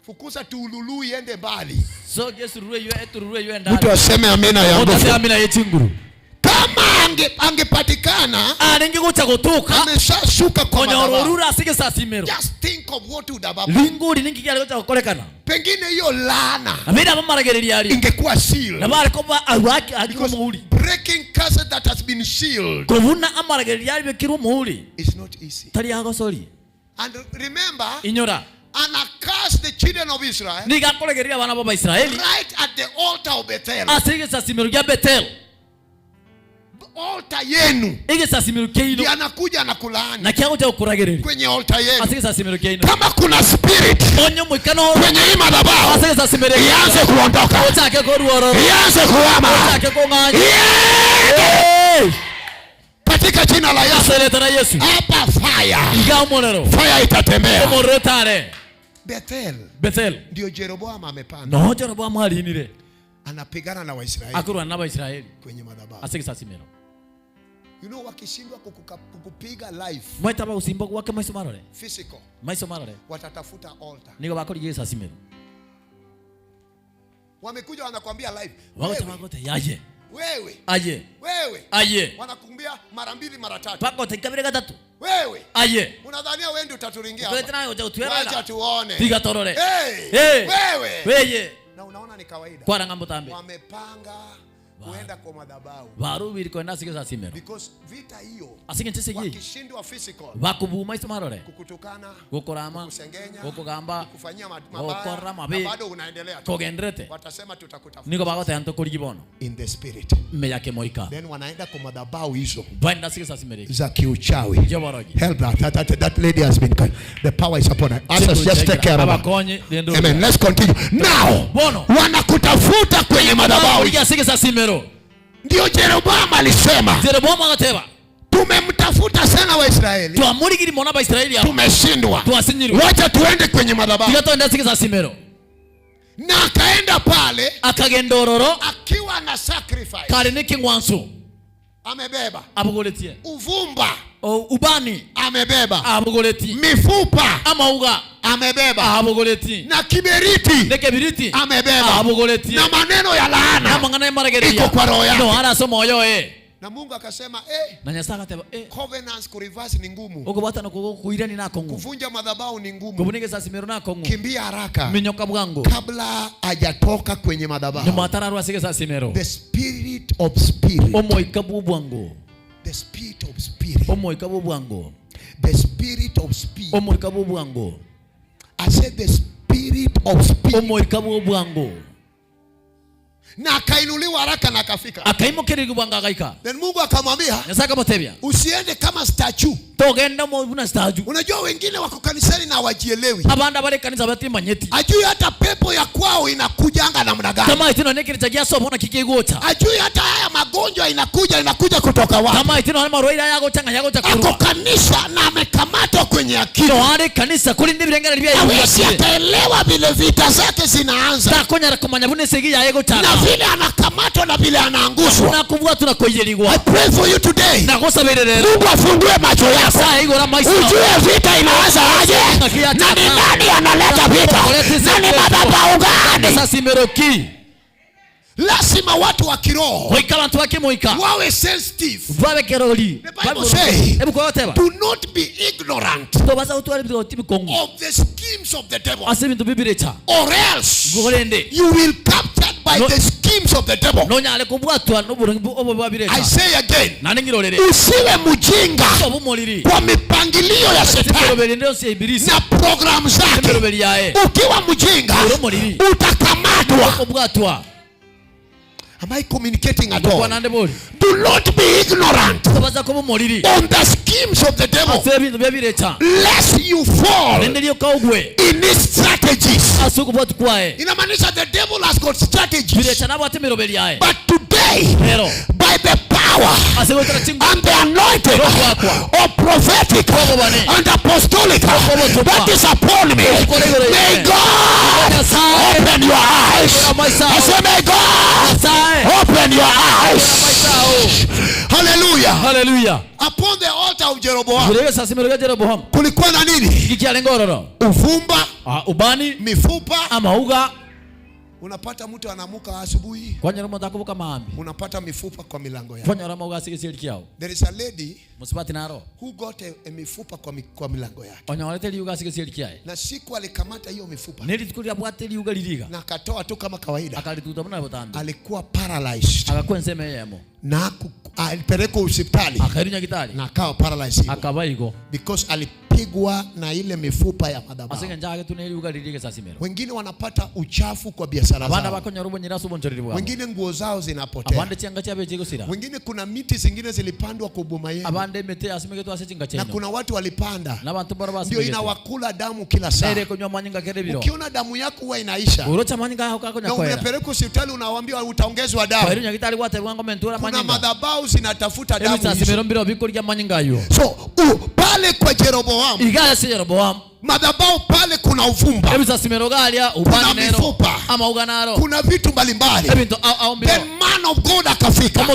Fukuza tuululu iende mbali. So Yesu ruwe yu ndani. Mtu aseme amena ya nguvu. Mtu aseme amena yechinguru. Kama angepatikana ningekucha kutoka ameshashuka kwa madhabahu. Rura asige saa simero. Just think of what would have happened. Linguri ningikialo cha kukolekana. Pengine hiyo laana amira mamaragereria ali ingekuwa seal. Na bale koba awaki akiko muhuri. Breaking curse that has been sealed. Kovuna amaragereria ali bekiru muhuri. It's not easy. Tali yako sori. And remember, inyora and curse the children of Israel. Nigakolegeria bana baba Israeli. Right at the altar of Bethel. Asige saa simero ya Bethel. Altar yenu. Ige saa simero keino. Anakuja anakulaani. Na kiango cha ukuragereria. Kwenye altar yenu. Asige saa simero keino. Kama kuna spirit. Onyo mwikano. Kwenye hii madhabahu. Asige saa simero. Ianze kuondoka. Utake koruoro. Ianze kuhama. Utake kong'anya. Katika jina la Yesu. Aseleta Yesu. Hapa fire. Igamolero. Fire itatembea. Omorotare. Bethel. Ndio Jeroboam amepanda. No Jeroboam alinire. Anapigana na Waisraeli. Akurwa na Waisraeli. Kwenye madhabahu. Asige saa simero. You know wakishindwa kukupiga live. Mweta ba usimbo wake maiso marore. Physical. Maiso marore. Watatafuta altar. Niko bakoli saa simero. Wamekuja wanakuambia live. Wagote yaje. Wewe. Aye. Wewe. Aye. Wanakuambia mara 2 mara 3. Pako tekabire gatatu. Wewe. Aye. Unadhania wewe ndio utaturingia hapa. Kwa tena utatuera. Acha tuone. Piga torore. Wewe. Wewe. Na unaona ni kawaida. Kwa rangambo tambe. Wamepanga kuenda kwa madhabahu. Barubi kwenda sige saa simero. Because vita hiyo. Asinge ntese giye. Wakishindwa physical. Bakubuma iso marore. Kukutukana. Gukorama. Kusengenya. Gukugamba. Kufanyia mabaya. Bado unaendelea. Kogendrete. Watasema tutakutafuta. Niko bagote anto kurigibono. In the spirit. Meyake moika. Then wanaenda kwa madhabahu hizo. Banda sige saa simero. Za kiuchawi. Joborogi. Help that lady has been kind. The power is upon her. Just take care of her. Amen. Let's continue. Now. Wanakutafuta kwenye madhabahu. Sige saa simero. Ndio Jeroboam alisema. Jeroboam akateba. Tumemtafuta sana Waisraeli. Tuamurigiri mona ba Israeli hapo. Tumeshindwa. Tuwasinyirwa. Wacha tuende kwenye madhabahu. Tukaenda sige saa simero. Na akaenda pale. Akagendororo. Akiwa na sacrifice. Kale niki ngwanso. Amebeba. Abugoletie. Uvumba. Ubani. Amebeba. Abugoleti. Mifupa. Amauga. Amebeba. Abugoleti. Na kiberiti. Nekebiriti. Amebeba. Abugoleti. Na maneno ya laana. Na mangana marageria. Iko kwa roho yake. No ara somo yo Na Mungu akasema na nyasaka teba covenants ku reverse ni ngumu. Uko bata na kuirani nako ngumu. Kuvunja madhabahu ni ngumu. Kubunike saa simero nako ngumu. Kimbia haraka. Minyoka bwangu. Kabla hajatoka kwenye madhabahu. Ni matara ruwa sige saa simero. The spirit of spirit. Omo ikabu bwangu. The spirit of spirit. Omo ikabu bwangu. The spirit of spirit. Omo ikabu bwangu. I said the spirit of spirit. Omo ikabu bwangu. Na akainuliwa haraka na akafika. Akaimukirigi bwanga akaika. Then Mungu akamwambia, nyasaka motebia. Usiende kama statue. Togenda muna statue. Unajua wengine wako kanisani na hawajielewi. Abanda bale kanisa bati manyeti. Ajui hata pepo ya kwao inakujanga namna gani. Kama itino nekiri chagia somo na kikigota. Ajui hata haya magonjwa inakuja kutoka wapi. Kama itino hali maroida yago changa yago chakurua. Ako kanisa na amekamatwa kwenye akili. No hali kanisa kuli ndi bilengana libia yago. Hawezi ataelewa vile vita zake zinaanza. Takonya rakomanya bune segi ya yago changa. Na vile anakamatwa na vile anaangushwa. Na kuvuga tunakoyeliwa. I pray for you today. Na kusabiri leo. Mungu afungue macho yako. Ujue vita inaanza aje. Na ni nani analeta vita. Na ni madhabahu gani. Sasa simeroki. Lazima watu wa kiroho wawe sensitive. The Bible says, do not be ignorant of the schemes of the devil, or else you will captured by the schemes of the devil. I say again, usiwe mjinga kwa mipangilio ya shetani na programu zake. Ukiwa mjinga utakamatwa. Am I communicating at all? Do not be ignorant on the schemes of the devil, lest you fall in his strategies. Inamaanisha the devil has got strategies. But today, by the power power and the anointing of prophetic and apostolic that is upon me. May God open your eyes. I say, may God open your eyes. Hallelujah. Hallelujah. Upon the altar of Jeroboam kulikuwa na nini? Uvumba, ubani, mifupa, amauga. Unapata mtu anamuka asubuhi, unapata mifupa kwa milango yao. There is a lady who got a mifupa kwa milango yake. Na siku alikamata hiyo mifupa na akatoa tu kama kawaida, alikuwa paralyzed. Na alipelekwa hospitali na akawa paralyzed because alipigwa na ile mifupa ya madhabahu. Wengine wanapata uchafu kwa biashara zao. Wengine nguo zao zinapotea. Wengine kuna miti zingine zilipandwa kwa boma yenu. Na kuna watu walipanda ndio inawakula damu kila saa. Ukiona damu yako huwa inaisha na unapeleka hospitali, unawaambia utaongezwa damu. Kuna madhabahu zinatafuta damu hizo. So pale kwa Jeroboam, madhabahu pale kuna uvumba, kuna mifupa, kuna vitu mbalimbali. Then man of God akafika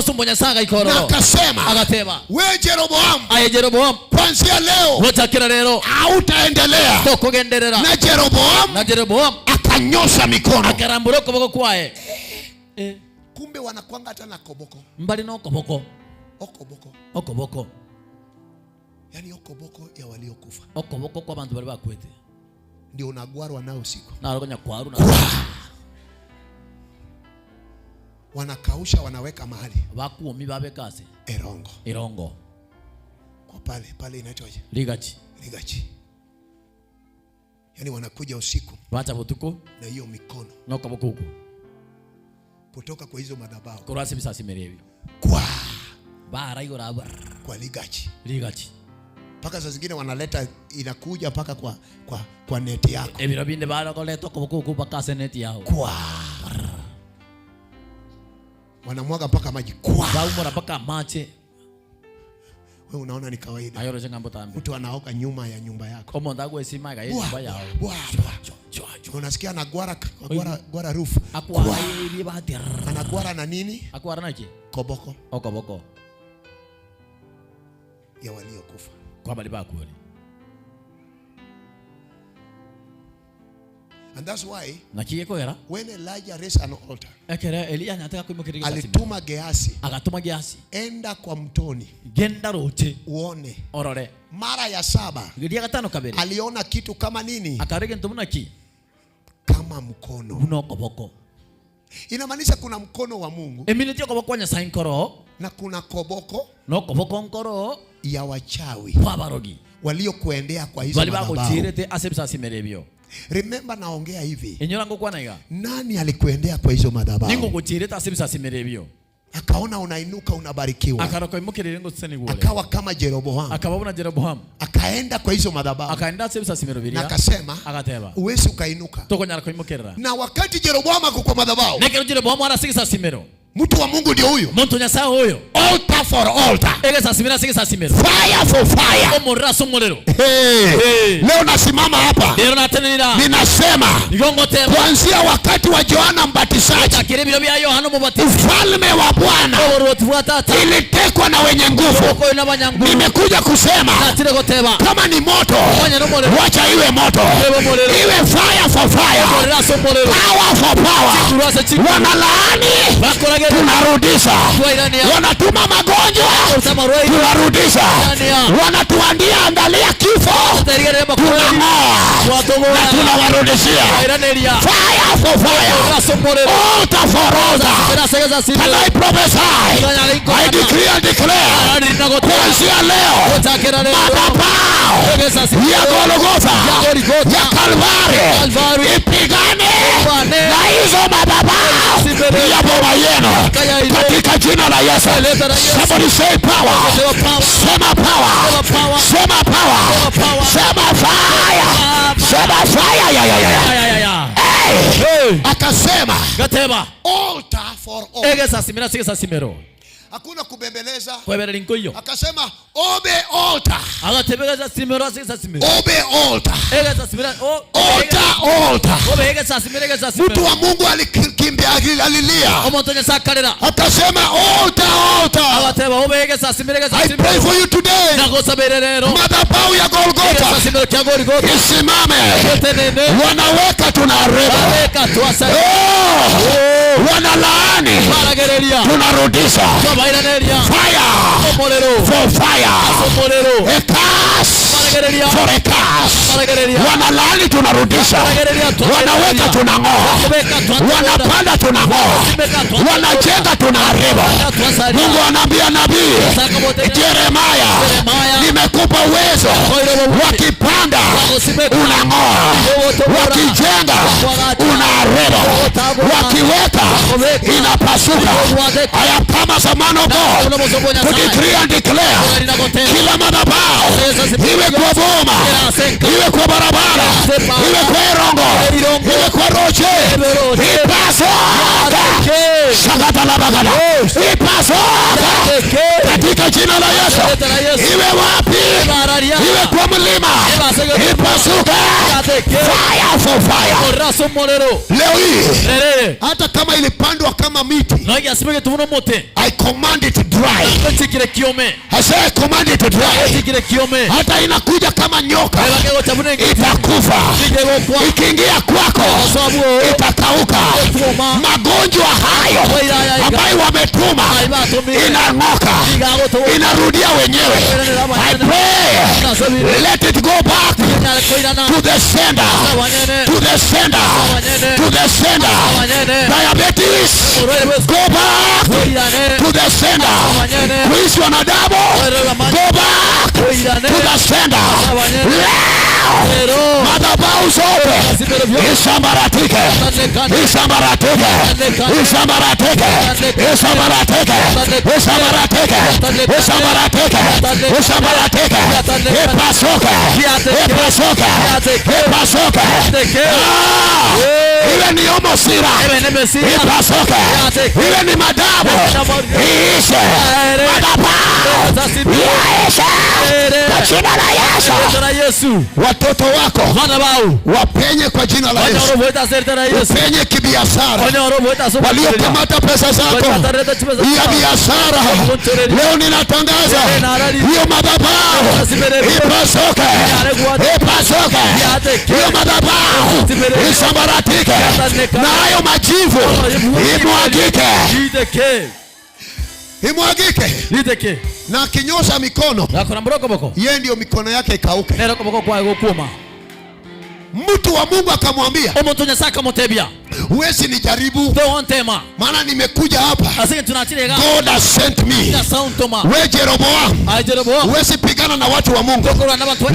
na akasema, we Jeroboam, kuanzia leo hautaendelea. Na Jeroboam akanyosha mikono. Kumbe wanakuanga hata na koboko. Okoboko. Yani okoboko ya waliokufa. Okoboko kwa bantu bali bakwete. Ndio unagwarwa nao usiku. Na rokonya kwaru na. Wanakausha, wanaweka mahali. Bakuomi babekase. Erongo. Kwa pale inaitwaje? Ligachi. Yani wanakuja usiku. Bacha butuko na hiyo mikono. Na okoboko huko. Kutoka kwa hizo madhabahu. Kurasi bisasi merevyo. Bara hiyo raba. Kwa ligachi. Paka saa zingine wanaleta inakuja paka kwa neti yako. Ebirabinde bala ko leto ko bakase neti yao. Kwa. Wanamwaga paka maji. Kwa. Baumora paka mache. Wewe unaona ni kawaida. Ayoro jengambo tambi. Mtu anaoka nyuma ya nyumba yako. Omonda gwe simaga yeye nyumba yao. Unasikia anagwara roof. Akwa ile bati. Anagwara na nini? Akwa naki? Koboko. Okoboko. Ya waliokufa. Kwa bali bakweli. And that's why when Elijah raised an altar, alituma Gehazi, enda kwa mtoni, genda rote, uone. Orore. Mara ya 7 aliona kitu kama nini? Kama mkono. Inamaanisha kuna mkono wa Mungu na kuna koboko ya wachawi waliokuendea kwa hizo madhabahu. Remember naongea hivi. Nani alikuendea kwa hizo madhabahu? Akaona unainuka unabarikiwa. Akawa kama Jeroboam. Akaenda kwa hizo madhabahu. Na akasema uwezi ukainuka. Na wakati Jeroboam ako kwa madhabahu, mtu wa Mungu ndio huyo. Altar for altar. Fire for fire. Leo nasimama hapa. Ninasema kuanzia wakati wa Yohana Mbatizaji, ufalme wa Bwana ilitekwa na wenye nguvu. Nimekuja kusema kama ni moto, wacha iwe moto. Iwe fire for fire. Power for power. Wanalaani, tunarudisha. Wanatuma magonjwa, tunarudisha. Wanatuandia angalia kifo, tunang'oa na tunawarudishia. Fire for fire. Altar for altar. Can I prophesy? I decree and declare kuanzia leo madhabahu ya Golgotha, ya Kalvari ipigane na hizo madhabahu ya boma yenu katika jina la Yesu. Somebody say power. Sema power. Sema power. Sema fire. Sema fire. Akasema altar for all. hakuna kubembeleza. Kwebera nkoyo. Akasema obe altar. Agatebeza simero asisa simero. Obe altar. Egeza simero. Altar. Obe egeza simero egeza simero. Mtu wa Mungu alikimbia alilia. Omuntu nyasakalera. Akasema altar. Agateba obe egeza simero egeza I simero. pray for you today. Nagosabere rero. Madhabahu ya Golgotha. Egeza simero kya Golgotha. Isimame. Tenene. Wanaweka tunareba. Weka tuasa. Wanalaani. Baragereria. Tunarudisha. Sobaireria. Fire. Omolero. For fire. Omolero. A curse. Baragereria. For a curse. Baragereria. Wanalaani tunarudisha. Wanaweka tunang'oa. Wanapanda tunang'oa. Wanajenga tunaharibu. Mungu anaambia nabii Yeremia, nimekupa uwezo. Wakipanda unang'oa, wakijenga unaharibu, wakiweka inapasuka. I have come as a man of God to decree and declare, kila madhabahu, iwe kwa boma, iwe kwa barabara, iwe kwa Irongo, iwe kwa Roche, ipasuka. Shakata la bagada, ipasuka katika jina la Yesu. Iwe wapi, iwe kwa mlima, ipasuka. Fire for fire. Leo hii hata kama ilipandwa kama miti, I command it to dry. I say I command it to dry. Hata inakuja kama nyoka, itakufa. Ikiingia kwako, itakauka. Magonjwa hayo ambayo wametuma inang'oka, inarudia wenyewe. I pray, let it go back to the sender, to the sender, to the sender. Diabetes, go back to the sender. Kuishi wanadamu, go back to the sender. Madhabahu zote isambaratike, isambaratike, isambaratike, isambaratike, isambaratike, isambaratike, isambaratike, ipasuke, ipasuke, ipasuke. Iwe ni omosira, ipasuke. Iwe ni madamu, iishe. Madhabahu yaishe kwa jina la Yesu. Watoto wako wapenye kwa jina la Yesu. Wapenye kibiashara. Waliokamata pesa zako ya biashara, leo ninatangaza hiyo madhabahu ipasuke, ipasuke. Hiyo madhabahu isambaratike, na hayo majivu imwagike, imwagike. Na kinyosha mikono, yeye ndio mikono yake ikauke. Mtu wa Mungu akamwambia, huwezi nijaribu, maana nimekuja hapa. God has sent me. Wewe Jeroboam, huwezi pigana na watu wa Mungu.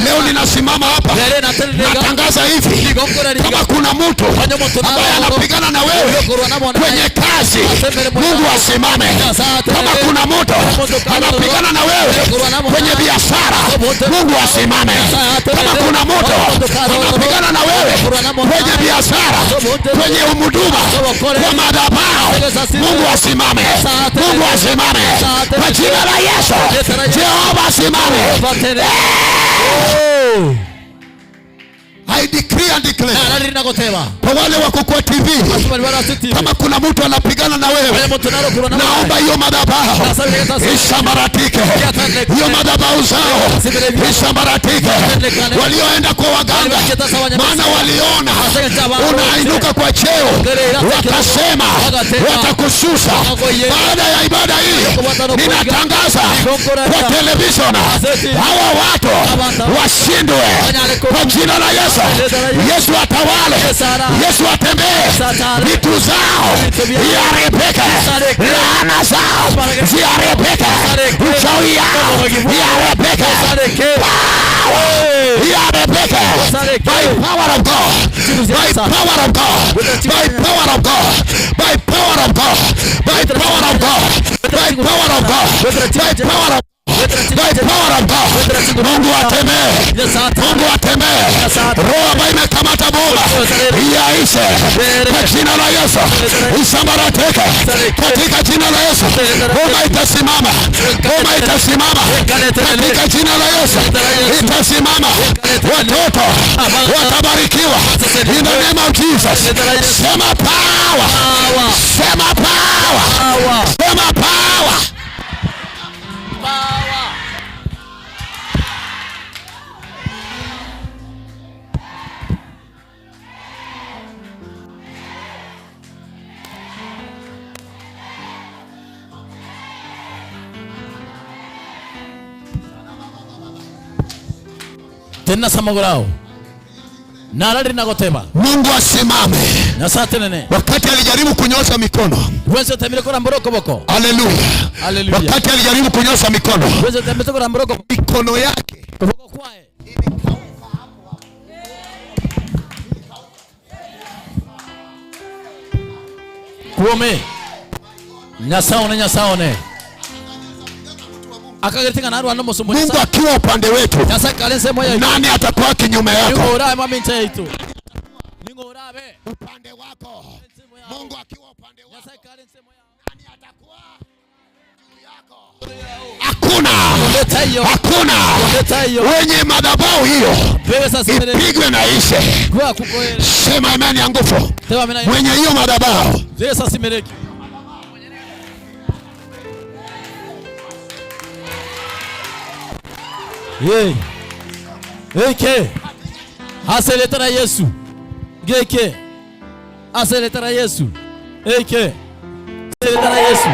Leo ninasimama hapa, natangaza hivi, kama kuna mtu ambaye anapigana na wewe kwenye kazi, Mungu asimame. Kama kuna mtu anapigana na wewe kwenye biashara, Mungu asimame. Kama kuna mtu anapigana na wewe kwenye biashara, kwenye huduma, kwa madhabahu, Mungu asimame. Mungu asimame kwa jina la Yesu. Jehova asimame. I decree and declare, kwa wale wako kwa TV, kama kuna mtu anapigana na wewe, naomba hiyo madhabahu isambaratike. Hiyo madhabahu zao isambaratike. Walioenda kwa waganga, maana waliona unainuka kwa cheo, wakasema watakushusha. Baada ya ibada hii, ninatangaza kwa television, hawa watu washindwe kwa jina la Yesu. Yesu atawale, Yesu atembee, vitu zao ziharibike, laana zao ziharibike, uchawi yao ziharibike, ziharibike. By power of God, by power of God, by power of God, by power of God, by power of God, by power of God, by power of God. by power of God. Mungu atembee, Mungu atembee. Roho ambayo imekamata boma yaishe kwa jina la Yesu, isambarateke katika jina la Yesu. Boma itasimama, boma itasimama katika jina la Yesu, itasimama. Watoto watabarikiwa in the name of Jesus. Sema power, sema power, sema power. Tena samagurao nalali nagoteba. Mungu asimame. Nyasate nene. Wakati alijaribu kunyosha mikono. Wewe temile kora mboroko boko. Haleluya. Haleluya. Wakati alijaribu kunyosha mikono. Wewe temile kora mboroko mikono yake. Boko kwae. Kuome. Nyasaone. Mungu akiwa upande wetu, nani atakuwa kinyume yako? Upande wako. Mungu akiwa upande wako, nani atakuwa juu yako? Hakuna. Wenye madhabahu hiyo ipigwe na ishe. Sema imani ya nguvu. Mwenye hiyo madhabahu Eke aseletara Yesu. Geke aseletara Yesu. Eke aseletara Yesu.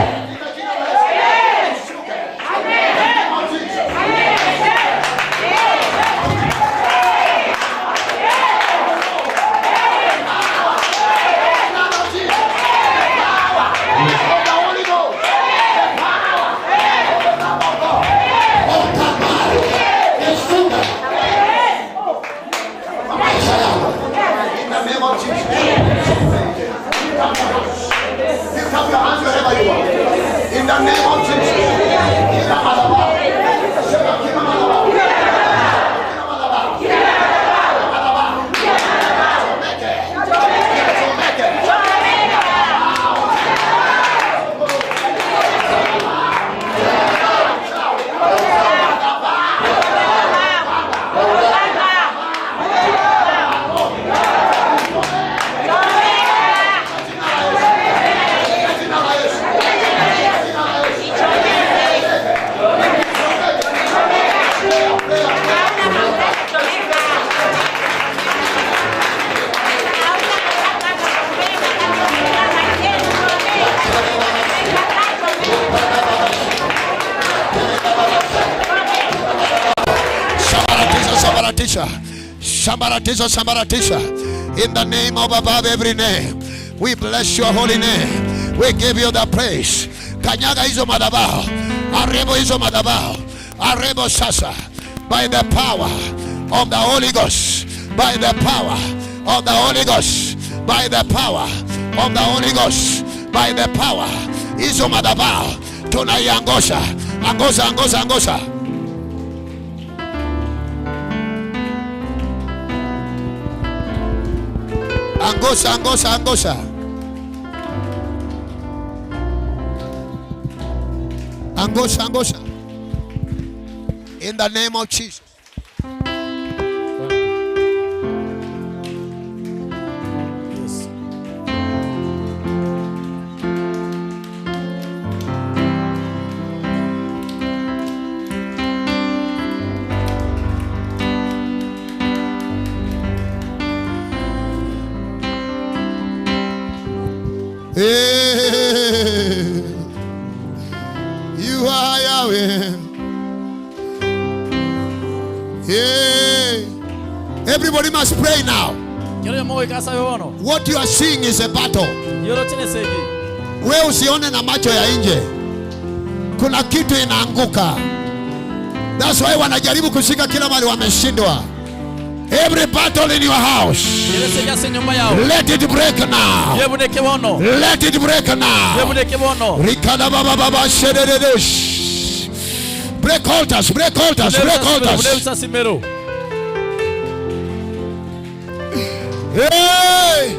Sambaratisha. In the name of above every name, we bless your holy name. We give you the praise. Kanyaga hizo madhabahu, arebo hizo madhabahu, arebo sasa, by the power of the Holy Ghost, by the power of the Holy Ghost, by the power of the Holy Ghost, by the power. Hizo madhabahu tunaiangosha, angosha. Angosha. In the name of Jesus. Hey, you are Yahweh. Hey, everybody must pray now. What you are seeing is a battle. Wewe usione na macho ya nje, kuna kitu inaanguka. That's why wanajaribu kushika kila mali, wameshindwa. Every battle in your house, let it break now. Let it break now. Rikada baba shederedesh. Break altars, break altars, break altars. Hey!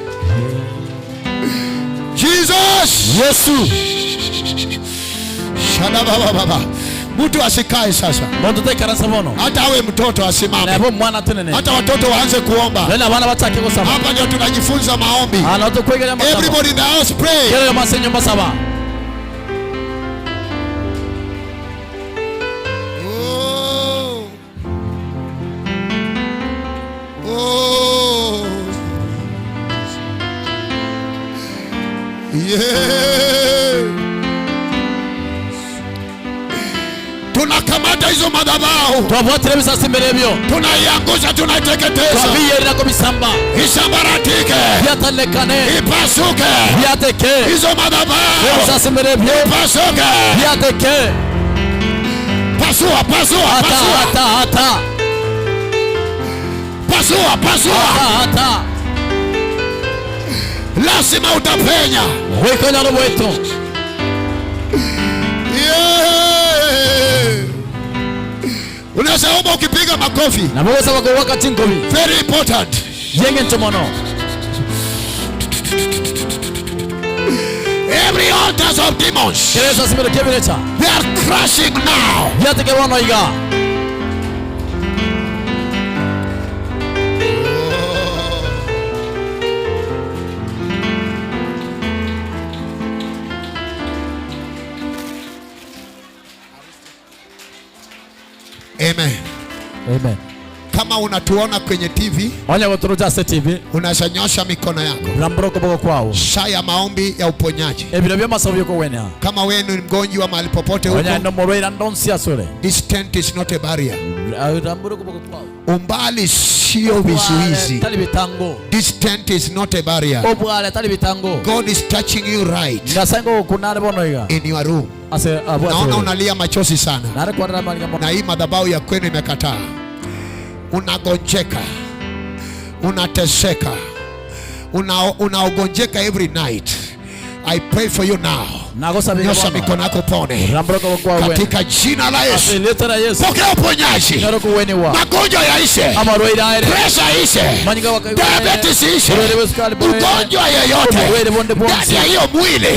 Jesus! Yesu. Shada baba. Mtu asikae sasa. Hata awe mtoto asimame. Hata watoto waanze kuomba. Hapa ndio tunajifunza maombi. Everybody in the house pray. Tunakamata hizo madhabahu. Tunaiangusha, tunaiteketeza. Isabaratike. Ipasuke. Hizo madhabahu. Ipasuke. Pasua. Pasua. Lazima utapenya. Unasaomba ukipiga makofi. Very important. Every altars of demons, they are crashing now. Amen. Kama unatuona kwenye TV, unashanyosha mikono yako. Shaya maombi ya uponyaji. Kama wewe ni mgonjwa mahali popote huko, this tent is not a barrier. Umbali sio vizuizi. This tent is not a barrier. God is touching you right in your room. Naona unalia machozi sana. Na hii madhabahu ya kwenu imekataa. Unagonjeka, unateseka, unaogonjeka every night. I pray for you now. Nyosha mikono yako pone. Katika jina la Yesu. Pokea uponyaji. Magonjwa yaishe. Pressure yaishe. Diabetes yaishe. Ugonjwa yeyote ndani ya hiyo mwili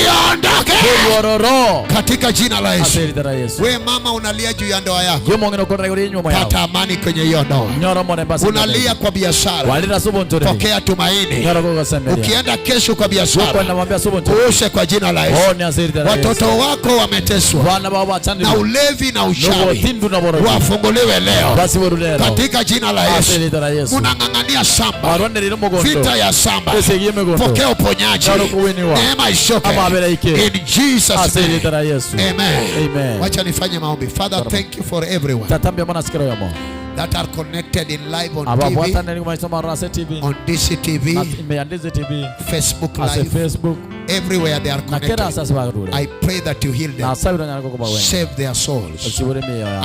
iondoke. Katika jina la Yesu. Wewe mama unalia juu ya ndoa yako. Pata amani kwenye hiyo ndoa. Unalia kwa biashara. Pokea tumaini. Ukienda kesho kwa biashara, ushe kwa jina la Yesu. Watoto wako wameteswa na ulevi na uchawi, wafunguliwe leo katika jina la Yesu. Unang'ang'ania shamba, vita ya shamba, pokea uponyaji, neema ishoke in Jesus name. Amen. Wacha nifanye maombi. Father, thank you for everyone that are connected in live on TV, on DCTV, Facebook Live, everywhere they are connected. I pray that you heal them, save their souls,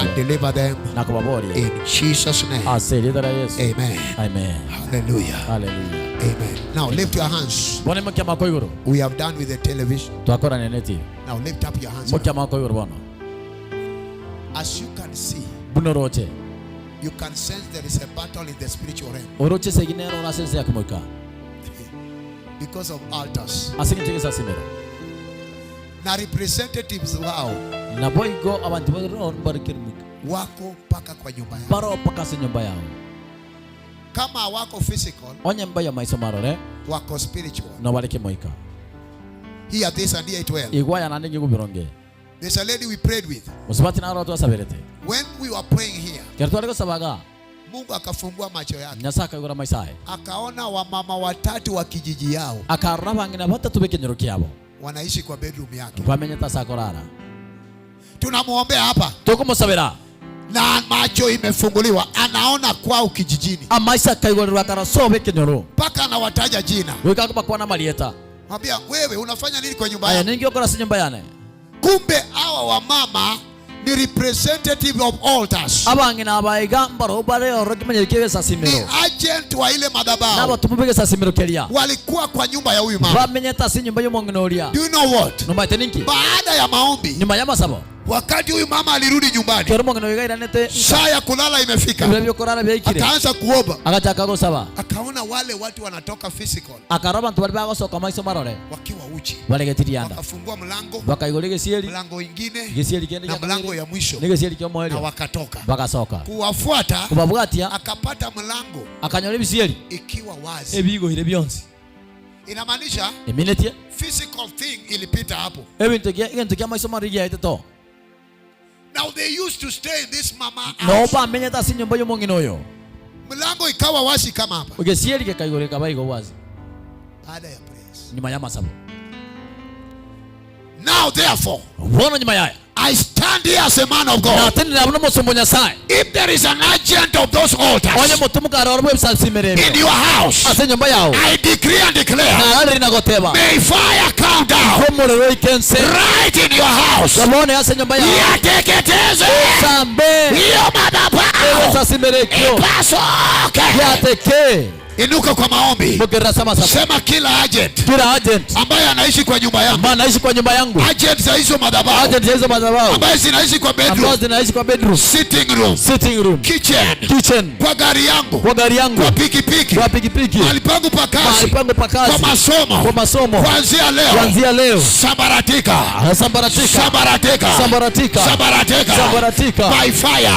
and deliver them in Jesus' name. Amen. Hallelujah. Amen. Now lift your hands. We have done with the television. Now lift up your hands. As you can see, you can sense there is a battle in the spiritual realm because of altars. Na representatives wao wako paka kwa nyumba yao. Kama wako physical, wako spiritual. Here this and here it well. There's a lady we prayed with. When we were praying here, Mungu akafumbua macho yake. Akaona wamama watatu wa kijiji yao wanaishi kwa bedroom yake. Tunamuombea hapa na macho imefunguliwa, anaona kwao kijijini. Paka anawataja jina. Mwambia, wewe unafanya nini kwa nyumba yako? Kumbe hawa wamama ni representative of altars. Ni agent wa ile madhabahu. Walikuwa kwa nyumba ya huyu mama. Do you know what? Baada ya maombi, Wakati huyu mama alirudi nyumbani, saa ya kulala imefika, akaanza kuomba, akaona wale watu wanatoka physical wakiwa uchi, wakafungua mlango ingine na mlango ya mwisho, na wakatoka kuwafuata, akapata mlango ikiwa wazi. Inamaanisha physical thing ilipita hapo. Now they used to stay in this mama house. Mlango ikawa wazi kama hapa. Baada ya prayers. Now therefore, I stand here as a man of God. If there is an agent of those altars in your house, I decree and declare, may fire come down right in your house. Yateketeze hiyo madhabahu ipasuke. Inuka kwa maombi. Sema kila agent ambaye anaishi kwa nyumba yangu, agent za hizo madhabahu ambaye zinaishi kwa bedroom, sitting room, kitchen, kwa gari yangu, kwa pikipiki, mahali pangu pa kazi, kwa masomo, kuanzia leo sambaratika by fire.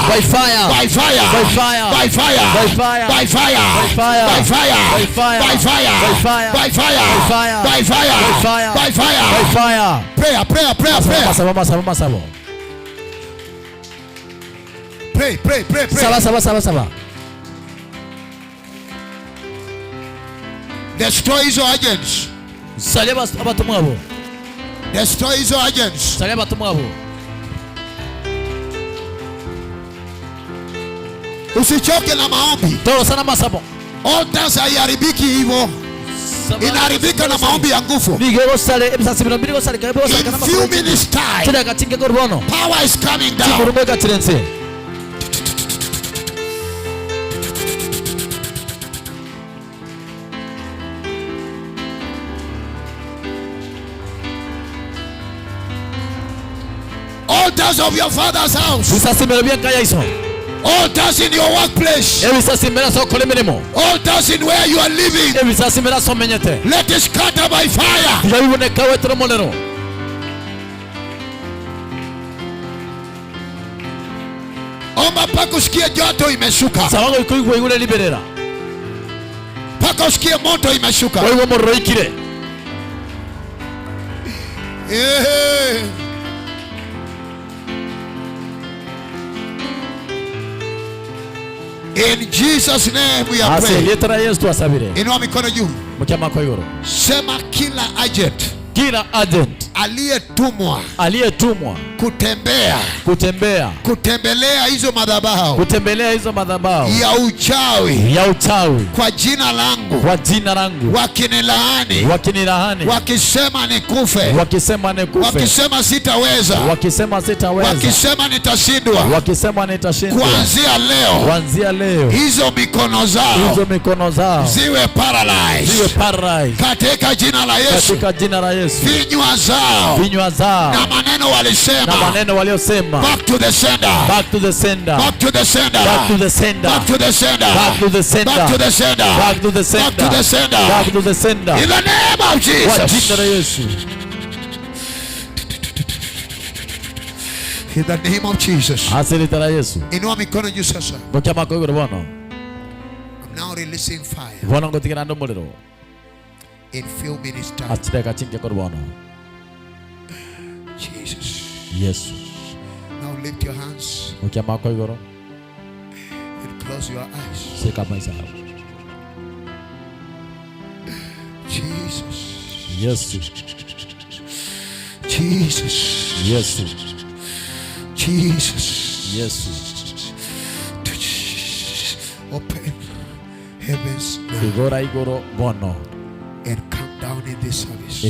Prayer. Pray. Destroy hizo agents. Usichoke na maombi. Altars haiharibiki hivyo, inaharibika na maombi ya nguvu. In few minutes time, power is coming down. Altars of your father's house. Altars in your workplace. Altars in where you are living. Let it scatter by fire. Omba paka usikie joto imeshuka. Paka usikie moto imeshuka. In Jesus' name we are praying. Inua mikono juu. Sema kila agent aliyetumwa kutembelea hizo madhabahu ya uchawi kwa jina langu, wakinilaani, wakisema nikufe, wakisema sitaweza, wakisema nitashindwa, kuanzia leo hizo mikono zao ziwe paralyzed katika jina la Yesu. Vinywa zao na maneno walisema, back to the sender, back to the sender, back to the sender, back to the sender, back to the sender, back to the sender, back to the sender, back to the sender, back to the sender, back to the sender, in the name of Jesus. In the name of Jesus. Inua mikono juu sasa. I'm now releasing fire. In few minutes time. Jesus. Yes. Now lift your hands and close your eyes. Jesus. Yes. Jesus. Yes. Jesus. Yes. Open heavens now and come down in this service.